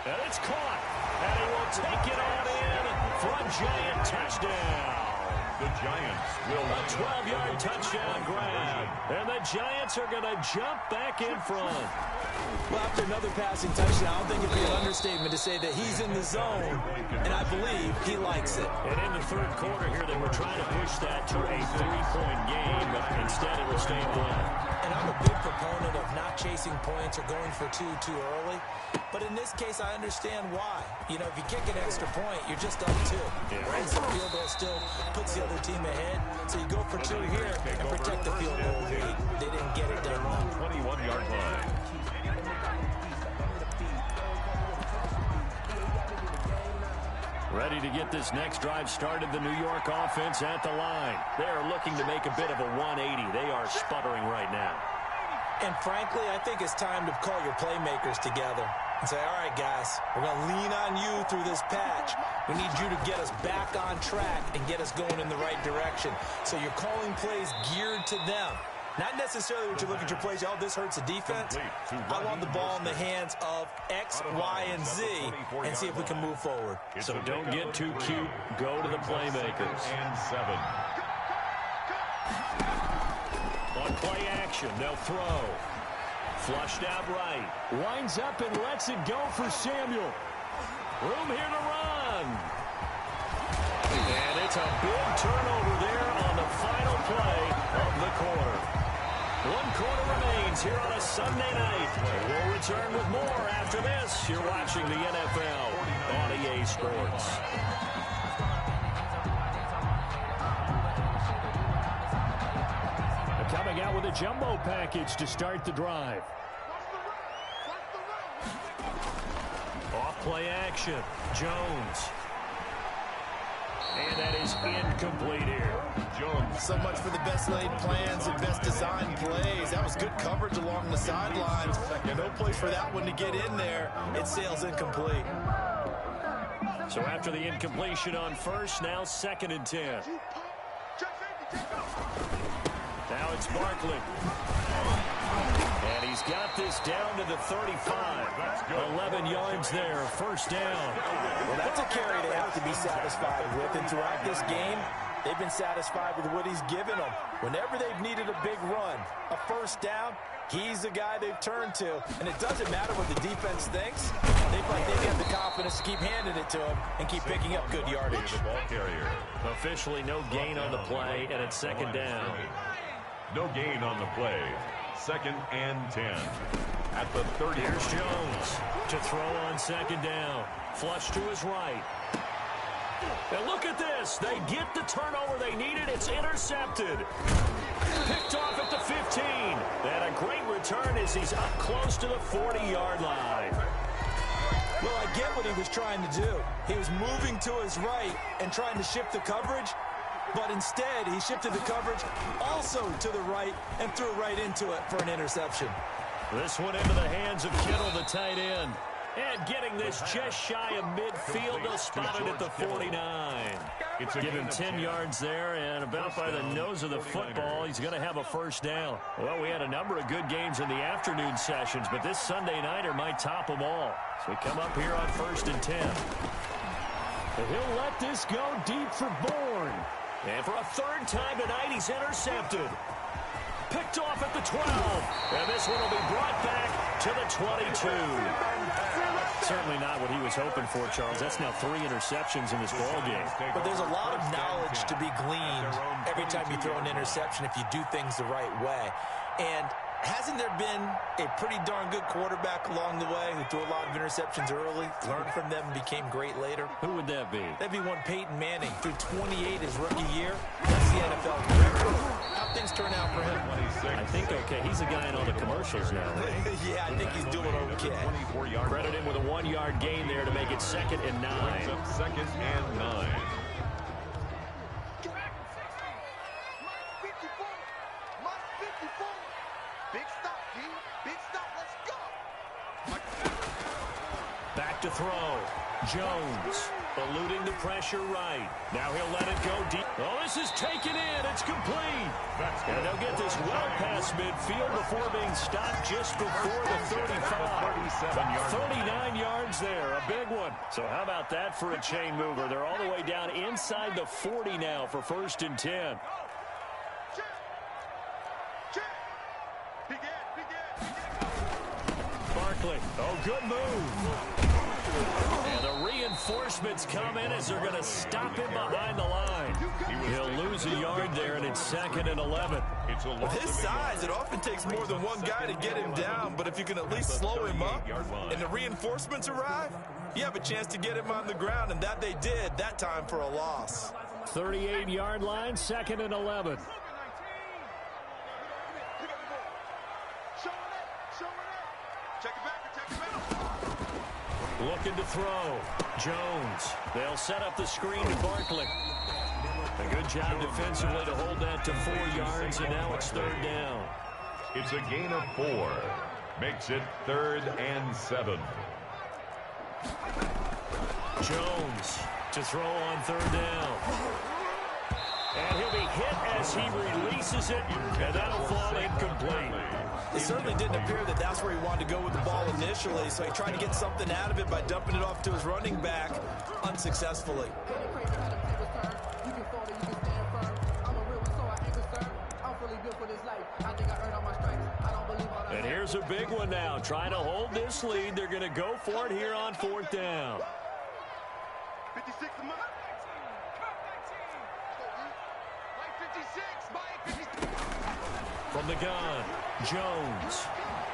C: And it's caught. And he will take it on in for a Giant touchdown.
D: The Giants will
C: A 12-yard touchdown grab. And the Giants are going to jump back in front.
F: Well, after another passing touchdown, I don't think it'd be an understatement to say that he's in the zone, and I believe he likes it.
C: And in the 3rd quarter here, they were trying to push that to a 3-point game, but instead it will stay one.
F: And I'm a big proponent of not chasing points or going for 2 too early. But in this case, I understand why. You know, if you kick an extra point, you're just up 2. Right? So the field goal still puts the other team ahead. So you go for 2 here and protect the field goal lead. They didn't get it done well.
D: 21-yard line.
C: Ready to get this next drive started, the New York offense at the line. They are looking to make a bit of a 180. They are sputtering right now.
F: And frankly, I think it's time to call your playmakers together and say, all right, guys, we're going to lean on you through this patch. We need you to get us back on track and get us going in the right direction. So you're calling plays geared to them. Not necessarily what you look at your plays, oh, this hurts the defense. I want the ball in the hands of X, Y, and Z and see if we can move forward.
C: So don't get too cute. Go to the playmakers.
D: And 7.
C: On play action, they'll throw. Flushed out right. Winds up and lets it go for Samuel. Room here to run. And it's a big turnover there on the final play of the quarter. 1 quarter remains here on a Sunday night. We'll return with more after this. You're watching the NFL on EA Sports. Coming out with a jumbo package to start the drive. Off Play action. Jones. And that is incomplete here.
D: Jones.
F: So much for the best laid plans and best designed plays. That was good coverage along the sidelines. No place for that one to get in there. It sails incomplete.
C: So after the incompletion on first, now 2nd and 10. Now it's Barkley. And he's got this down to the 35. 11 yards there, first down.
F: Well, that's a carry they have to be satisfied with. And throughout this game, they've been satisfied with what he's given them. Whenever they've needed a big run, a first down, he's the guy they've turned to. And it doesn't matter what the defense thinks. They feel like they've got the confidence to keep handing it to him and keep picking up good yardage.
D: The ball carrier.
C: Officially no gain on the play, and it's 2nd down.
D: No gain on the play. 2nd and 10. At the 30.
C: Here's Jones to throw on 2nd down. Flush to his right. And look at this. They get the turnover they needed. It's intercepted. Picked off at the 15. And a great return as he's up close to the 40-yard line.
F: Well, I get what he was trying to do. He was moving to his right and trying to shift the coverage, but instead he shifted the coverage also to the right and threw right into it for an interception.
C: This one into the hands of Kittle, the tight end. And getting this just shy of midfield, they'll spot it at the 49. Give him 10 yards there, and about by the nose of the football, he's going to have a first down. Well, we had a number of good games in the afternoon sessions, but this Sunday nighter might top them all. So we come up here on 1st and 10. And he'll let this go deep for Bourne. And for a 3rd time tonight, he's intercepted. Picked off at the 12. And this one will be brought back to the 22. Certainly not what he was hoping for, Charles. That's now 3 interceptions in this ball game.
F: But there's a lot of knowledge to be gleaned every time you throw an interception if you do things the right way. And hasn't there been a pretty darn good quarterback along the way who threw a lot of interceptions early, learned from them, and became great later?
C: Who would that be?
F: That'd be one Peyton Manning. Threw 28 his rookie year. That's the NFL record. How'd things turn out for him?
C: I think okay. He's a guy in all the commercials now.
F: Yeah, I think he's doing okay.
C: Credit him with a 1-yard gain there to make it 2nd and 9.
D: 2nd and 9.
C: Back to throw. Jones eluding the pressure right. Now he'll let it go deep. Oh, this is taken in. It's complete. And they'll get this well past midfield before being stopped just before the 35. 39 yards there. A big one. So how about that for a chain mover? They're all the way down inside the 40 now for 1st and 10. Barkley. Oh, good move. And the reinforcements come in as they're going to stop him behind the line. He'll lose a yard there, and it's 2nd and 11.
F: With his size, it often takes more than one guy to get him down, but if you can at least slow him up and the reinforcements arrive, you have a chance to get him on the ground, and that they did, that time for a loss.
C: 38-yard line, 2nd and 11. Looking to throw. Jones. They'll set up the screen to Barkley. A good job defensively to hold that to 4 yards, and now it's 3rd down.
D: It's a gain of 4. Makes it 3rd and 7.
C: Jones to throw on 3rd down. And he'll be hit as he releases it, and that'll fall incomplete.
F: It certainly didn't appear that that's where he wanted to go with the ball initially, so he tried to get something out of it by dumping it off to his running back unsuccessfully.
C: And here's a big one now. Trying to hold this lead. They're going to go for it here on 4th down.
B: 56 a month.
C: From the gun, Jones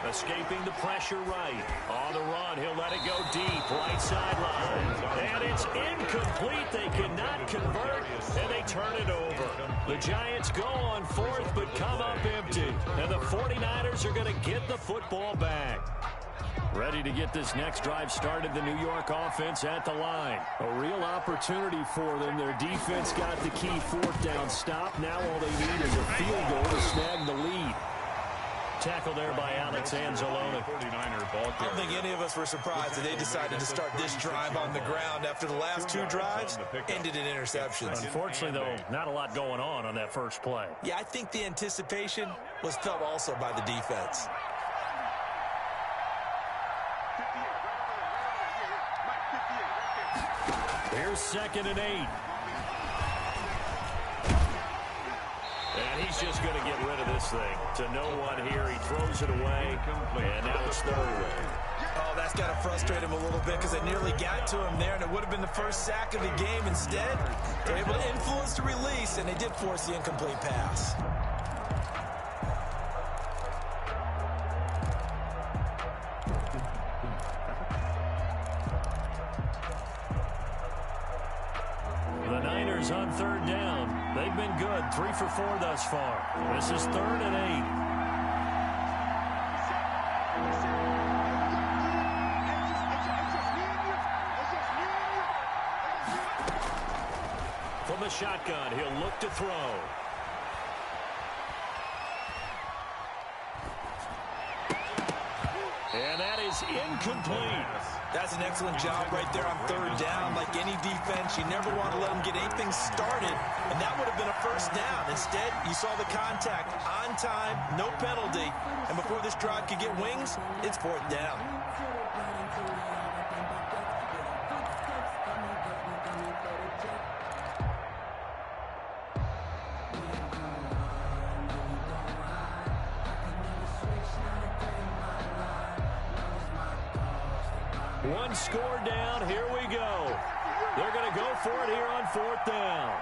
C: escaping the pressure right. On the run, he'll let it go deep, right sideline. And it's incomplete. They cannot convert, and they turn it over. The Giants go on 4th, but come up empty. And the 49ers are going to get the football back. Ready to get this next drive started, the New York offense at the line. A real opportunity for them. Their defense got the key fourth down stop. Now all they need is a field goal to snag the lead. Tackle there by Alex Anzalone.
F: I don't think any of us were surprised that they decided to start this drive on the ground after the last two drives ended in interceptions.
C: Unfortunately, though, not a lot going on that first play.
F: Yeah, I think the anticipation was felt also by the defense.
C: Here's 2nd and 8. And he's just going to get rid of this thing. To no one here. He throws it away. And now it's 3rd.
F: Oh, that's got to frustrate him a little bit because they nearly got to him there, and it would have been the first sack of the game. Instead, they're able to influence the release, and they did force the incomplete pass.
C: The Niners on 3rd down. They've been good, 3 for 4 thus far. This is 3rd and 8. From the shotgun, he'll look to throw. And that is incomplete.
F: That's an excellent job right there on 3rd down. Like any defense, you never want to let them get anything started, and that would have been a first down. Instead, you saw the contact on time, no penalty, and before this drive could get wings, it's 4th down.
C: One score down. Here we go. They're going to go for it here on 4th down.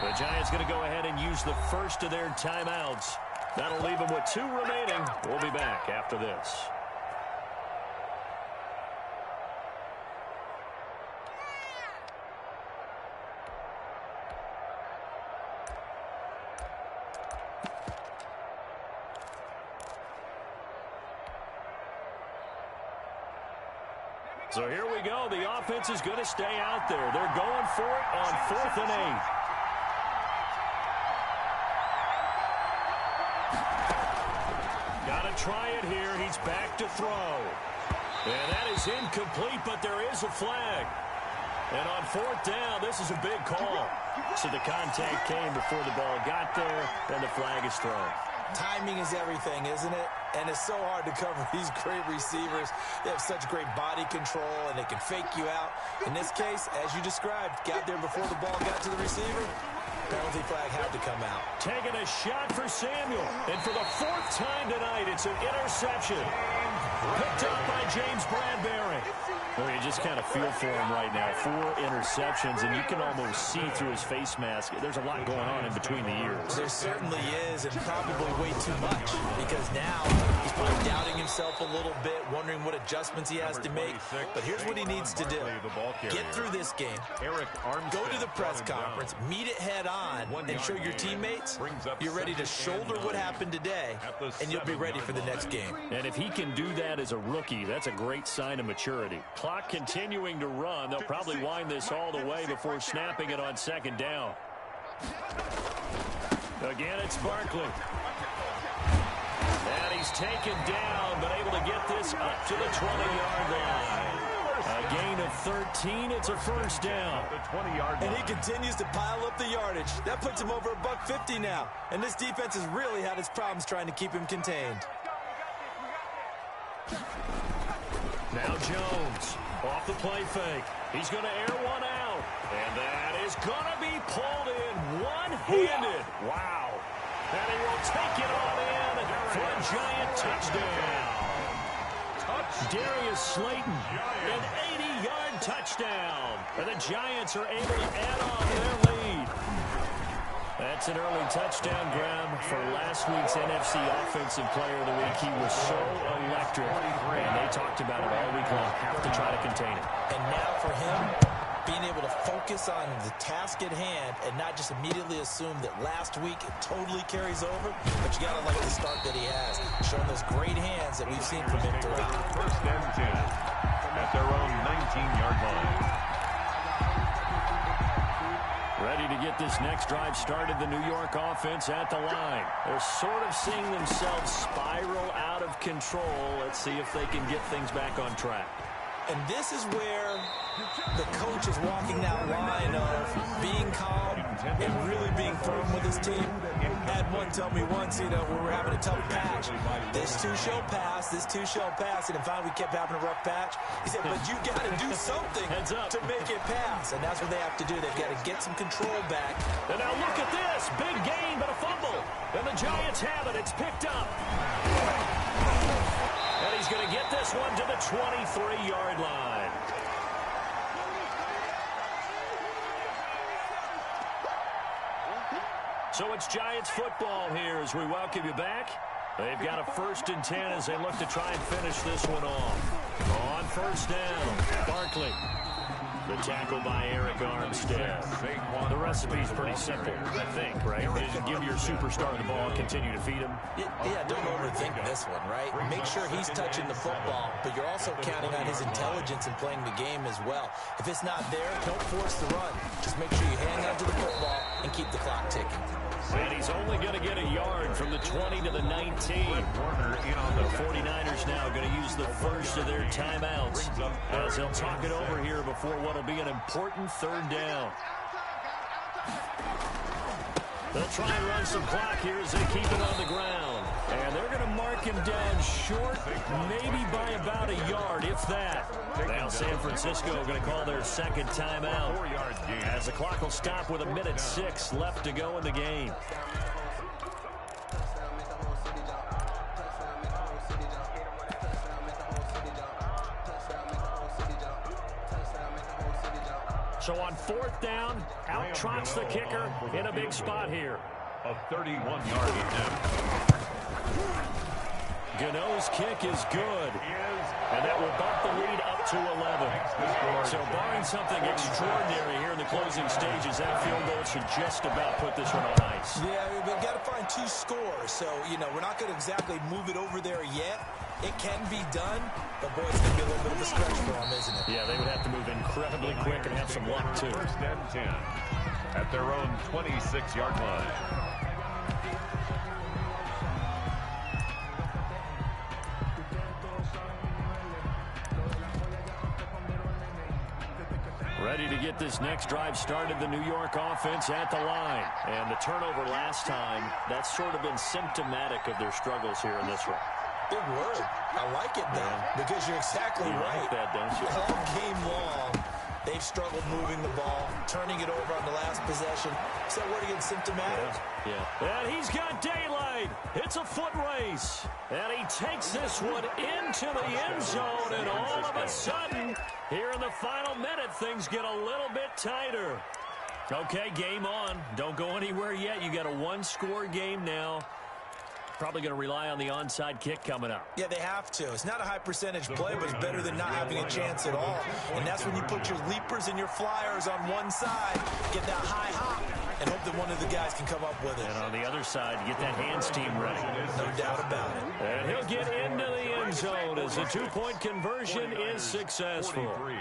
C: The Giants going to go ahead and use the first of their timeouts. That'll leave them with 2 remaining. We'll be back after this. So here we go. The offense is going to stay out there. They're going for it on 4th and 8. Got to try it here. He's back to throw. And that is incomplete, but there is a flag. And on 4th down, this is a big call. So the contact came before the ball got there, and the flag is thrown.
F: Timing is everything, isn't it? And it's so hard to cover these great receivers. They have such great body control, and they can fake you out. In this case, as you described, got there before the ball got to the receiver. Penalty flag had to come out.
C: Taking a shot for Samuel. And for the 4th time tonight, it's an interception. Picked up by James Bradbury. Well, you just kind of feel for him right now. 4 interceptions, and you can almost see through his face mask. There's a lot going on in between the ears.
F: There certainly is, and probably way too much, because now he's probably doubting himself a little bit, wondering what adjustments he has to make. But here's what he needs to do. Get through this game. Go to the press conference, meet it head on, and show your teammates you're ready to shoulder what happened today, and you'll be ready for the next game.
C: And if he can do that as a rookie, that's a great sign of maturity. Clock continuing to run. They'll probably wind this all the way before snapping it on 2nd down. Again, it's Barkley. And he's taken down, but able to get this up to the 20-yard line. A gain of 13. It's a 1st down.
F: And he continues to pile up the yardage. That puts him over $150 now. And this defense has really had its problems trying to keep him contained.
C: Now Jones off the play fake. He's going to air one out. And that is going to be pulled in one-handed. Wow. And he will take it on in for a Giant touchdown. Darius Slayton, an 80-yard touchdown. And the Giants are able to add on to their lead. That's an early touchdown grab for last week's NFC Offensive Player of the Week. He was so electric, and they talked about it all week long. Have to try to contain it.
F: And now for him, being able to focus on the task at hand and not just immediately assume that last week it totally carries over. But you got to like the start that he has, showing those great hands that we've seen from him throughout.
D: First and 10 at their own 19-yard line.
C: Ready to get this next drive started, the New York offense at the line. They're sort of seeing themselves spiral out of control. Let's see if they can get things back on track.
F: And this is where the coach is walking that line of being calm and really being firm with his team. Had one tell me once, we were having a tough patch. This too shall pass, this too shall pass. And finally we kept having a rough patch. He said, but you got to do something to make it pass. And that's what they have to do. They've got to get some control back.
C: And now look at this. Big gain, but a fumble. And the Giants have it. It's picked up. And he's going to get this one to the 23-yard line. So it's Giants football here as we welcome you back. They've got a 1st and 10 as they look to try and finish this one off. On first down, Barkley. The tackle by Eric Armstead. The recipe's pretty simple, I think, right? Just give your superstar the ball, continue to feed him.
F: Yeah, don't overthink this one, right? Make sure he's touching the football, but you're also counting on his intelligence in playing the game as well. If it's not there, don't force the run. Just make sure you hang on to the football and keep the clock ticking.
C: And he's only going to get a yard from the 20 to the 19. The 49ers now going to use the first of their timeouts as they'll talk it over here before what will be an important 3rd down. They'll try and run some clock here as they keep it on the ground. And they're going to mark him down short, maybe by about a yard, if that. Now San Francisco going to call their 2nd timeout as the clock will stop with 1:06 left to go in the game. So on 4th down, out trots the kicker in a big spot here.
D: A 31-yard attempt.
C: Gano's kick is good, and that will bump the lead up to 11. So barring something extraordinary here in the closing stages, that field goal should just about put this one on ice.
F: Yeah, we've got to find 2 scores, so, we're not going to exactly move it over there yet. It can be done, but, boy, it's going to be a little bit of a stretch for them, isn't it?
C: Yeah, they would have to move incredibly quick and have some luck, too.
D: 1st and 10 at their own 26-yard line.
C: Ready to get this next drive started, the New York offense at the line. And the turnover last time, that's sort of been symptomatic of their struggles here in this one.
F: Big word. I like it, though, because you're exactly right.
C: Like that, don't you?
F: All game long, they've struggled moving the ball, turning it over on the last possession. So what again, symptomatic?
C: Yeah. And he's got daylight. It's a foot race. And he takes this one into the end zone. And all of a sudden, here in the final minute, things get a little bit tighter. Okay, game on. Don't go anywhere yet. You got a 1-score game now. Probably going to rely on the onside kick coming up.
F: Yeah, they have to. It's not a high percentage play, but it's better than not having a chance at all. And that's when you put your leapers and your flyers on one side, get that high hop, and hope that one of the guys can come up with it.
C: And on the other side, get that hands team ready.
F: No doubt about it.
C: And he'll get into the end zone as the 2-point conversion is successful.
D: 43.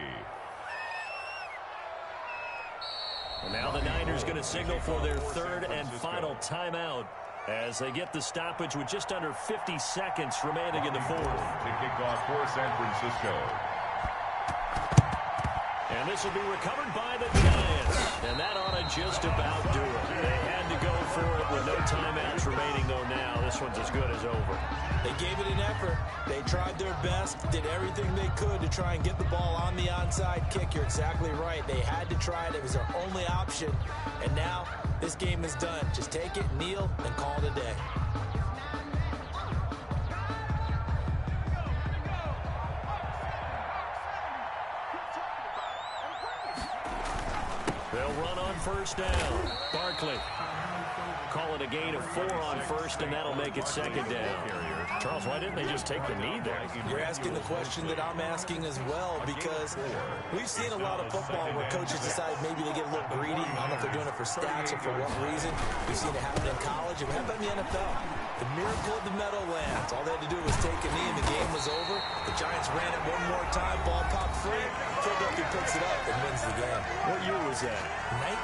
C: And now the Niners going to signal for their 3rd and final timeout as they get the stoppage with just under 50 seconds remaining in the 4th.
D: To kick off for San Francisco.
C: And this will be recovered by the Giants. And that ought to just about do it. They had to go for it with no timeouts remaining, though, now. This one's as good as over.
F: They gave it an effort. They tried their best, did everything they could to try and get the ball on the onside kick. You're exactly right. They had to try it. It was their only option. And now this game is done. Just take it, kneel, and call it a day.
C: They'll run on first down. Barkley. call it a gain of 4 on first, and that'll make it second down. Charles, why didn't they just take the knee there?
F: You're asking the question that I'm asking as well, because we've seen a lot of football where coaches decide maybe they get a little greedy. I don't know if they're doing it for stats or for what reason. We've seen it happen in college. It happened in the NFL. The miracle of the Meadowlands. All they had to do was take a knee and the game was over. The Giants ran it one more time. Ball popped free. Philadelphia picks it up and wins the game.
C: What year was that?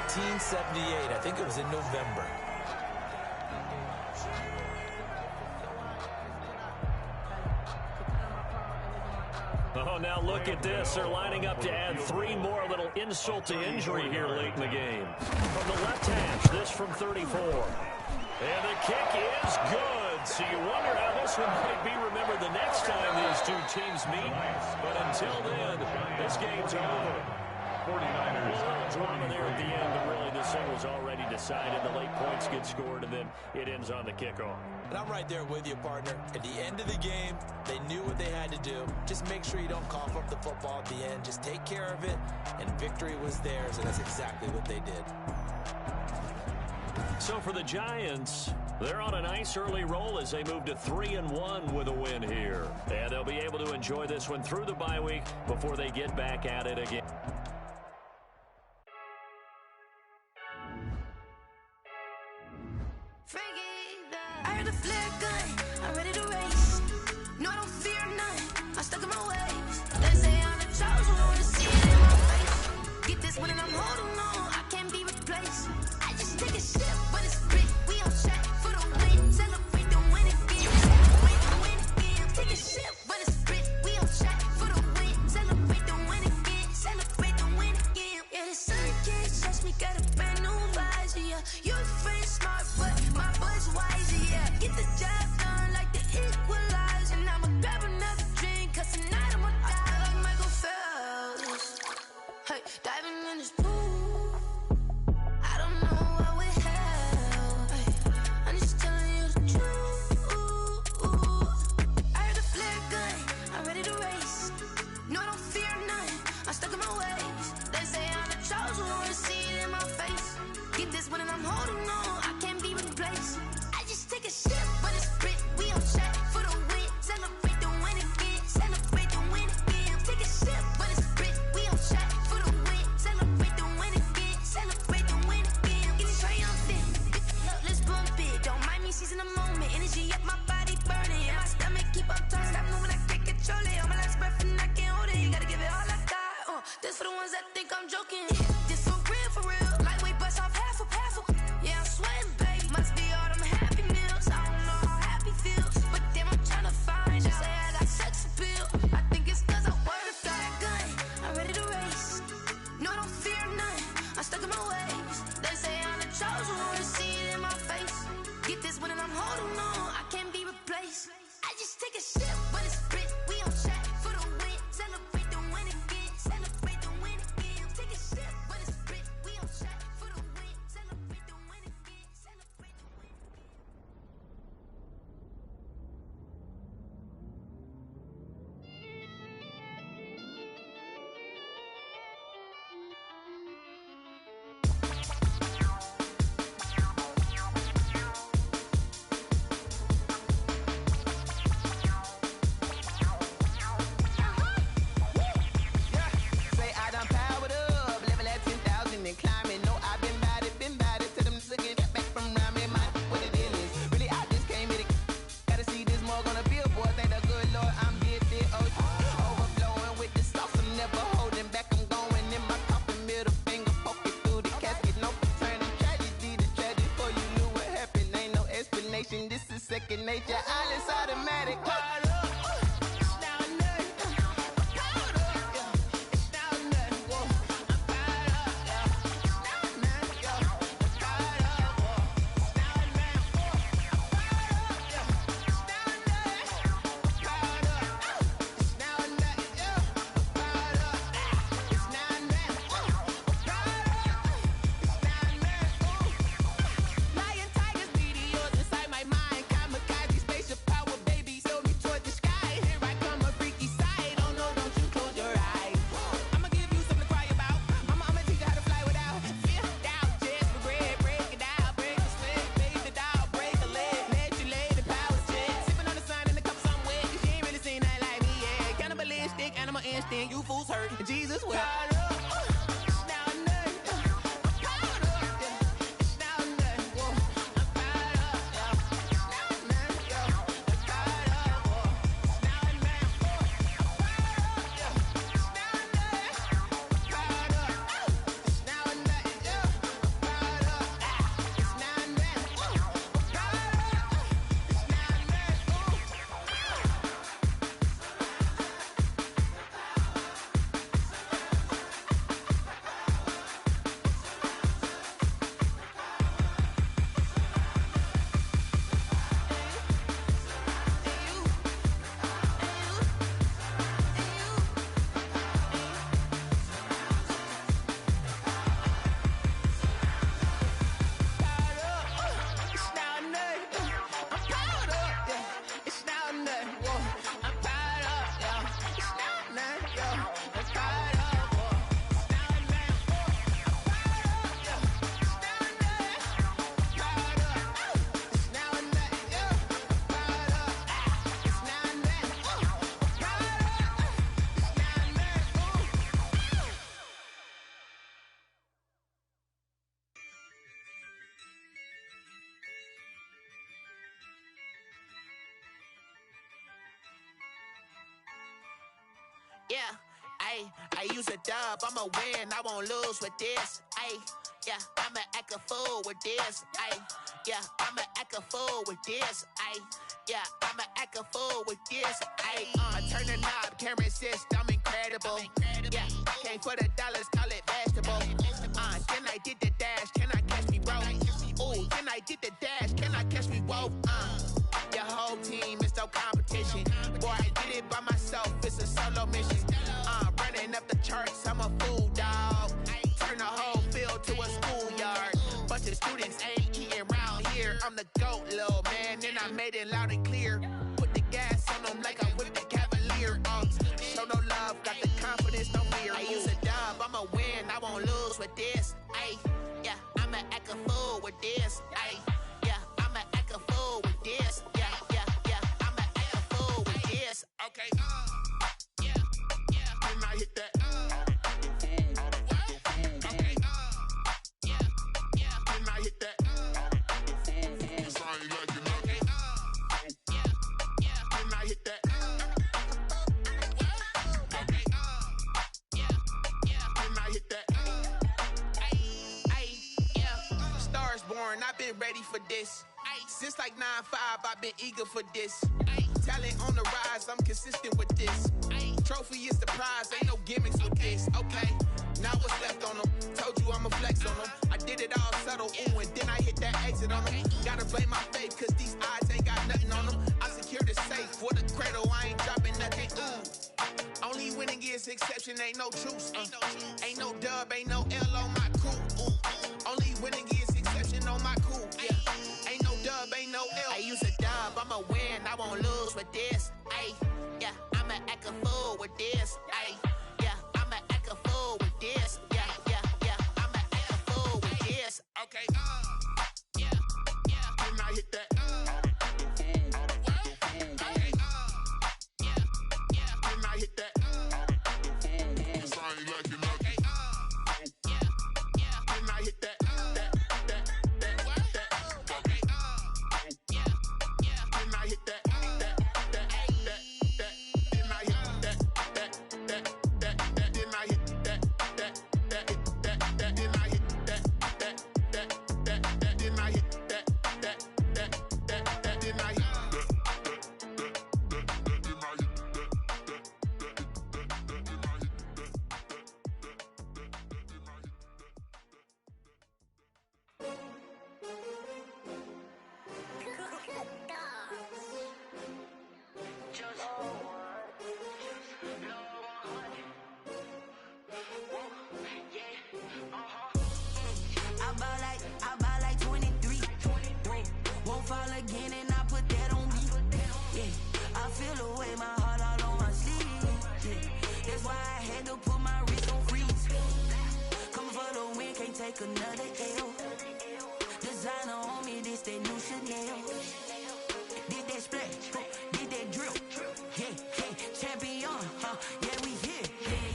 F: 1978. I think it was in November.
C: Oh, now look at this. They're lining up to add 3 more. A little insult to injury here late in the game. From the left hash, this from 34. And the kick is good. So you wonder how this one might be remembered the next time these two teams meet. But until then, this game's over. 49ers. Drama there at the end, but really this thing was already decided. The late points get scored, and then it ends on the kickoff.
F: And I'm right there with you, partner. At the end of the game, they knew what they had to do. Just make sure you don't cough up the football at the end. Just take care of it, and victory was theirs, and that's exactly what they did.
C: So for the Giants, they're on a nice early roll as they move to 3-1 with a win here. And they'll be able to enjoy this one through the bye week before they get back at it again.
G: I heard a flare gun, I'm ready to race. No, I don't fear none, I'm stuck in my ways. They say I'm the chosen one, to see it in my face. Get this one and I'm holding on, I can't be replaced. I just take a sip, but it's grit. We on track for the win, celebrate the win again. Celebrate the win again. Take a sip, but it's grit. We on track for the win, celebrate the win again. Celebrate the win again. Yeah, the sun can't touch me, got a brand new visor. Yeah, your friend smart, but my boy's wiser. Yeah, get the job done like the equalizer. And I'ma grab another drink, cause tonight I'ma die like Michael Phelps. Hey, diving in this pool, I don't know what we have. Hey, I'm just telling you the truth. I heard a flare gun, I'm ready to race. No, I don't fear none, I'm stuck in my ways. They say I'm the chosen one, to see it in my face. Get this one and I'm holding on, I can't be replaced. I just take a sip, but it's grit. We on track for the win, celebrate the win again. Celebrate the win again. Take a sip, but it's grit. We on track for the win, celebrate the win again. Celebrate the win again. Get it triumphant, look, let's bump it. Don't mind me seizing the moment. Energy up my body burning, and my stomach keep up turning. Stop moving, I can't control it. On my last breath and I can't hold it. You gotta give it all I got. This for the ones that think I'm joking. This for real, for real. Lightweight bust off half a. Yeah, I'm sweating, babe. Must be all them happy meals. I don't know how happy feels, but damn, I'm tryna find you. Say I got sex appeal. I think it's cause I wear the fire gun. I'm ready to race. No, I don't fear none. I'm stuck in my ways. They say I'm the chosen one, to see it in my face. Get this one and I'm holding on, I can't be replaced. I just take a sip, but it's grit. We on track for the win. Celebrate the win again. Celebrate the win again. Take a sip, but it's grit. We on track for the win. Celebrate the win again. Celebrate the win again.
H: Say I done powered up, level at 10,000 and climbing. No, I've been bad it to them niggas get back from around me. My what it is, really I just came here to gotta see this more gonna be a boy. Thank the good Lord, I'm gifted. Overflowing with the sauce, I'm never holding back. I'm going in my coffin, middle finger poking through the casket. No turning tragedy to tragedy. For you knew what happened, ain't no explanation. This is second nature, all is automatic. Lion, tigers, meteors inside my mind. Kamikaze, spaceship power, baby. Show me Yeah, I use a dub, I'ma win, I won't lose with this. Yeah, I'ma act a fool with this. Yeah, I'ma act a fool with this. Yeah, I'ma act a fool with this. I turn the knob, camera assist, I'm incredible. Yeah, came for the dollars, call it vegetable. Then I did the dash, can I catch me, bro? Ooh, then I did the dash, can I catch me, whoa? Your whole team is no competition. Boy, I did it by myself, it's a solo mission. Running up the charts, I'm a fool, dog. Turn the whole field to a schoolyard. Bunch of students ain't eating round here. I'm the GOAT, little man, and I made it loud and clear. Put the gas on them like I whipped the Cavalier. Show no love, got the confidence, no fear. I use a dub, I'ma win, I won't lose with this. Yeah, I'ma act a fool with this. Yeah, I'ma act a fool with this. Yeah, I'ma act a fool with this. Okay, yeah, when I hit that. Okay, yeah, when I hit that. It's I ain't like it nothing. Yeah, when I hit that. Okay, yeah, when I hit that. Yeah, Stars born, I've been ready for this. Since like 9-5, I've been eager for this. Talent on the rise, I'm consistent with this. Trophy is the prize, ain't no gimmicks with this. Okay, now what's left on them? Told you I'ma flex on them. I did it all subtle, ooh, and then I hit that exit on them. Gotta blame my faith, cause these odds ain't got nothing on them. I secure the safe for the cradle, I ain't dropping nothing, ooh. Only winning is exception, ain't no truce. Ain't no dub, ain't no L on my crew. Only winning is exception on my crew. Yeah, ain't no dub, ain't no L. I use a dub, I'ma win, I won't lose with this. Yeah, I'ma act a fool with this. Yeah, I'ma act a fool with this. Yeah, I'ma act a fool with this. Okay, yeah, when I hit that. Okay, yeah, when I hit that. It's I ain't like it nothing. Yeah, when I hit that. Okay, yeah, when I hit that.
G: I ball like 23. Won't fall again and I put that on me. Yeah, I feel the way, my heart all on my sleeve. Yeah, that's why I had to put my wrist on freeze. Coming for the win, can't take another L. Designer on me, this that new Chanel. Did that splash, did that drill. Yeah, champion, yeah, we here.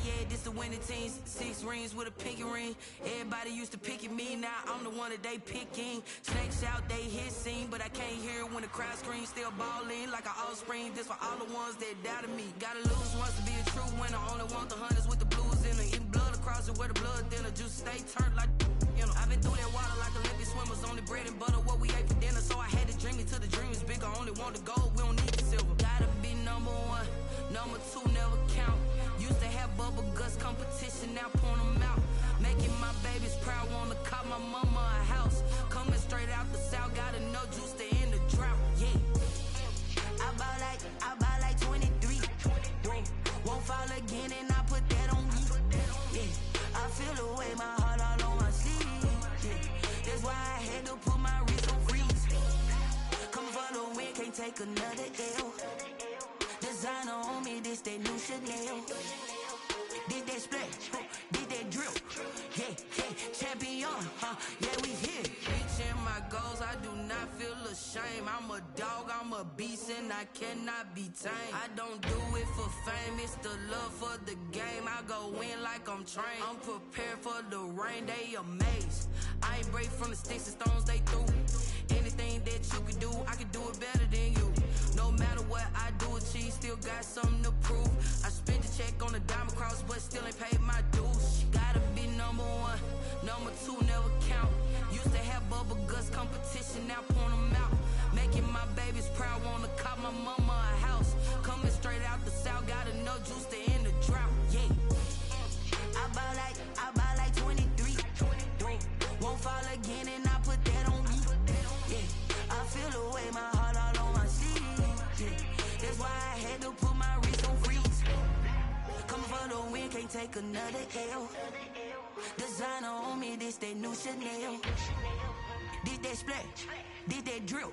G: Yeah, this the winning team. 6 rings with a pinky ring. Everybody used to pick at me, now I'm the one that they picking. Snakes out, they hit scene, but I can't hear it when the crowd screams. Still balling like an offspring. This for all the ones that doubted me. Gotta lose once to be a true winner. Only want the hunters with the blues in them. Eating blood across it where the blood thinner. Juice stay turned like, you know. I've been through that water like Olympic swimmers. Only bread and butter, what we ate for dinner. So I had to dream it till the dream is bigger. Only want the gold, we don't need the silver. Gotta be number 1, number 2 never count. Used to have bubble guts competition, now point them out. Making my babies proud, wanna call my mama a house. Coming straight out the south, got enough juice to end the drought. Yeah, I ball like 23. Won't fall again and I put that on me. Yeah, I feel the way, my heart all on my sleeve. Yeah, that's why I had to put my wrist on freeze. Coming for the win, can't take another L. Designer on me, this that new Chanel. Did that splash, did that drill. Yeah, champion, yeah, we here. Reaching my goals, I do not feel ashamed. I'm a dog, I'm a beast, and I cannot be tamed. I don't do it for fame, it's the love for the game. I go in like I'm trained. I'm prepared for the rain, they amazed. I ain't break from the sticks and stones they threw. Anything that you can do, I can do it better than you. No matter what I do, achieve, still got something to prove. I spent the check on the bubble guts competition, now point them out. Making my babies proud, wanna cop my mama a house. Coming straight out the south, got enough juice to end the drought. Yeah. I bought like 23. Won't fall again, and I put that on me. Yeah. I feel the way, my heart all on my sleeve. Yeah. That's why I had to put my wrist on freeze. Coming for the win, can't take another L. Designer on me, this that new Chanel. Did that splash, did that drill.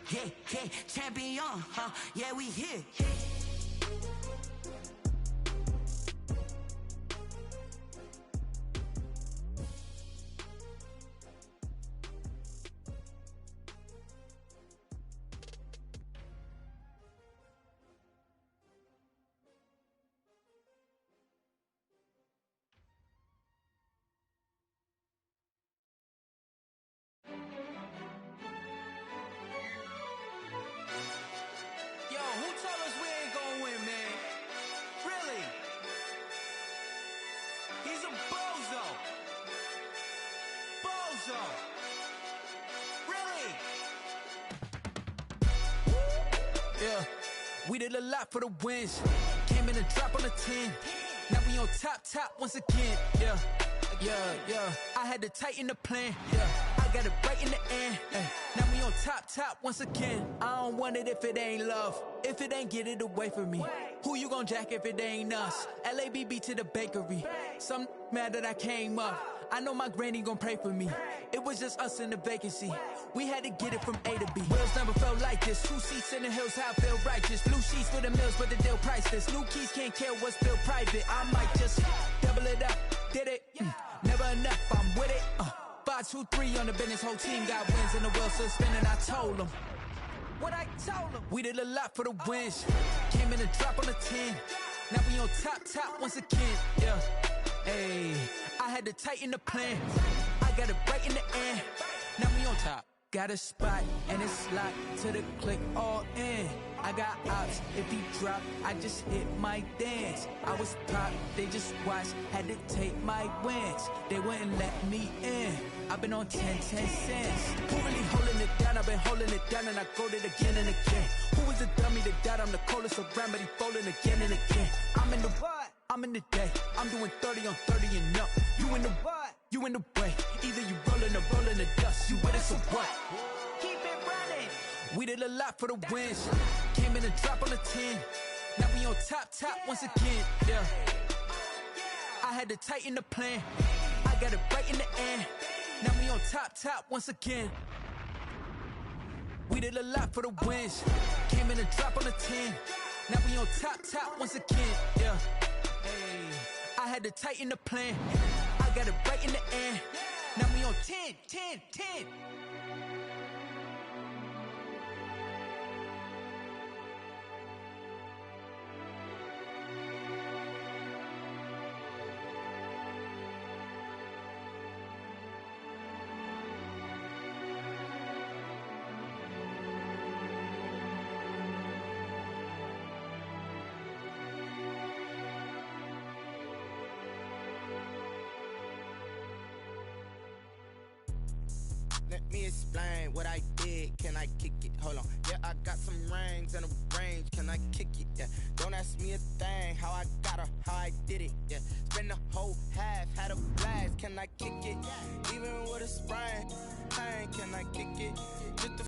G: Yeah, yeah, champion, huh? Yeah, we here.
F: Who told us we ain't gonna win, man? Really? He's a bozo. Bozo. Really? Yeah, we did a lot for the wins. Came in and drop on the 10. Now we on top once again. Yeah. I had to tighten the plan. Yeah, I got it right in the end. Now we on top once again. I don't want it if it ain't love. If it ain't, get it away from me. Who you gon' jack if it ain't us? LABB to the bakery. Some mad that I came up. I know my granny gon' pray for me. It was just us in the vacancy. We had to get it from A to B. Wheels never felt like this. 2 seats in the hills, how I feel righteous. Blue sheets for the mills, but the deal priceless. New keys can't care what's still private. I might just double it up. Did it? Never enough, I'm with it. 5, 2, 3 on the business. Whole team got wins and the wheels still spinning. I told them what I told them. We did a lot for the wins. Came in and drop on the 10. Now we on top once again. Yeah. Hey, I had to tighten the plan. I got it right in the end. Now we on top. Got a spot and it's locked to the click all in. I got ops, if he drop, I just hit my dance. I was pop, they just watched, had to take my wins. They wouldn't let me in. I've been on 10 cents. Who really holding it down? I've been holding it down and I go it again and again. Who was the dummy that died? I'm the coldest around, but he falling again and again. I'm in the what? I'm in the day. I'm doing 30 on 30 and up. You in the what? You in the way. Either you rolling or rolling the dust. You with us or what? Keep it running. We did a lot for the wins. Came in and drop on the 10. Now we on top once again. Yeah. I had to tighten the plan. I got it right in the end. Now we on top once again. We did a lot for the wins. Came in and drop on the 10. Now we on top once again. Yeah. Hey, I had to tighten the plan. I got it right in the end. Now we on 10.
H: Let me explain what I did. Can I kick it? Hold on. Yeah, I got some rings and a range. Can I kick it? Yeah. Don't ask me a thing. How I got her, how I did it. Yeah. Spend the whole half, had a blast. Can I kick it? Even with a sprain, can I kick it? Just the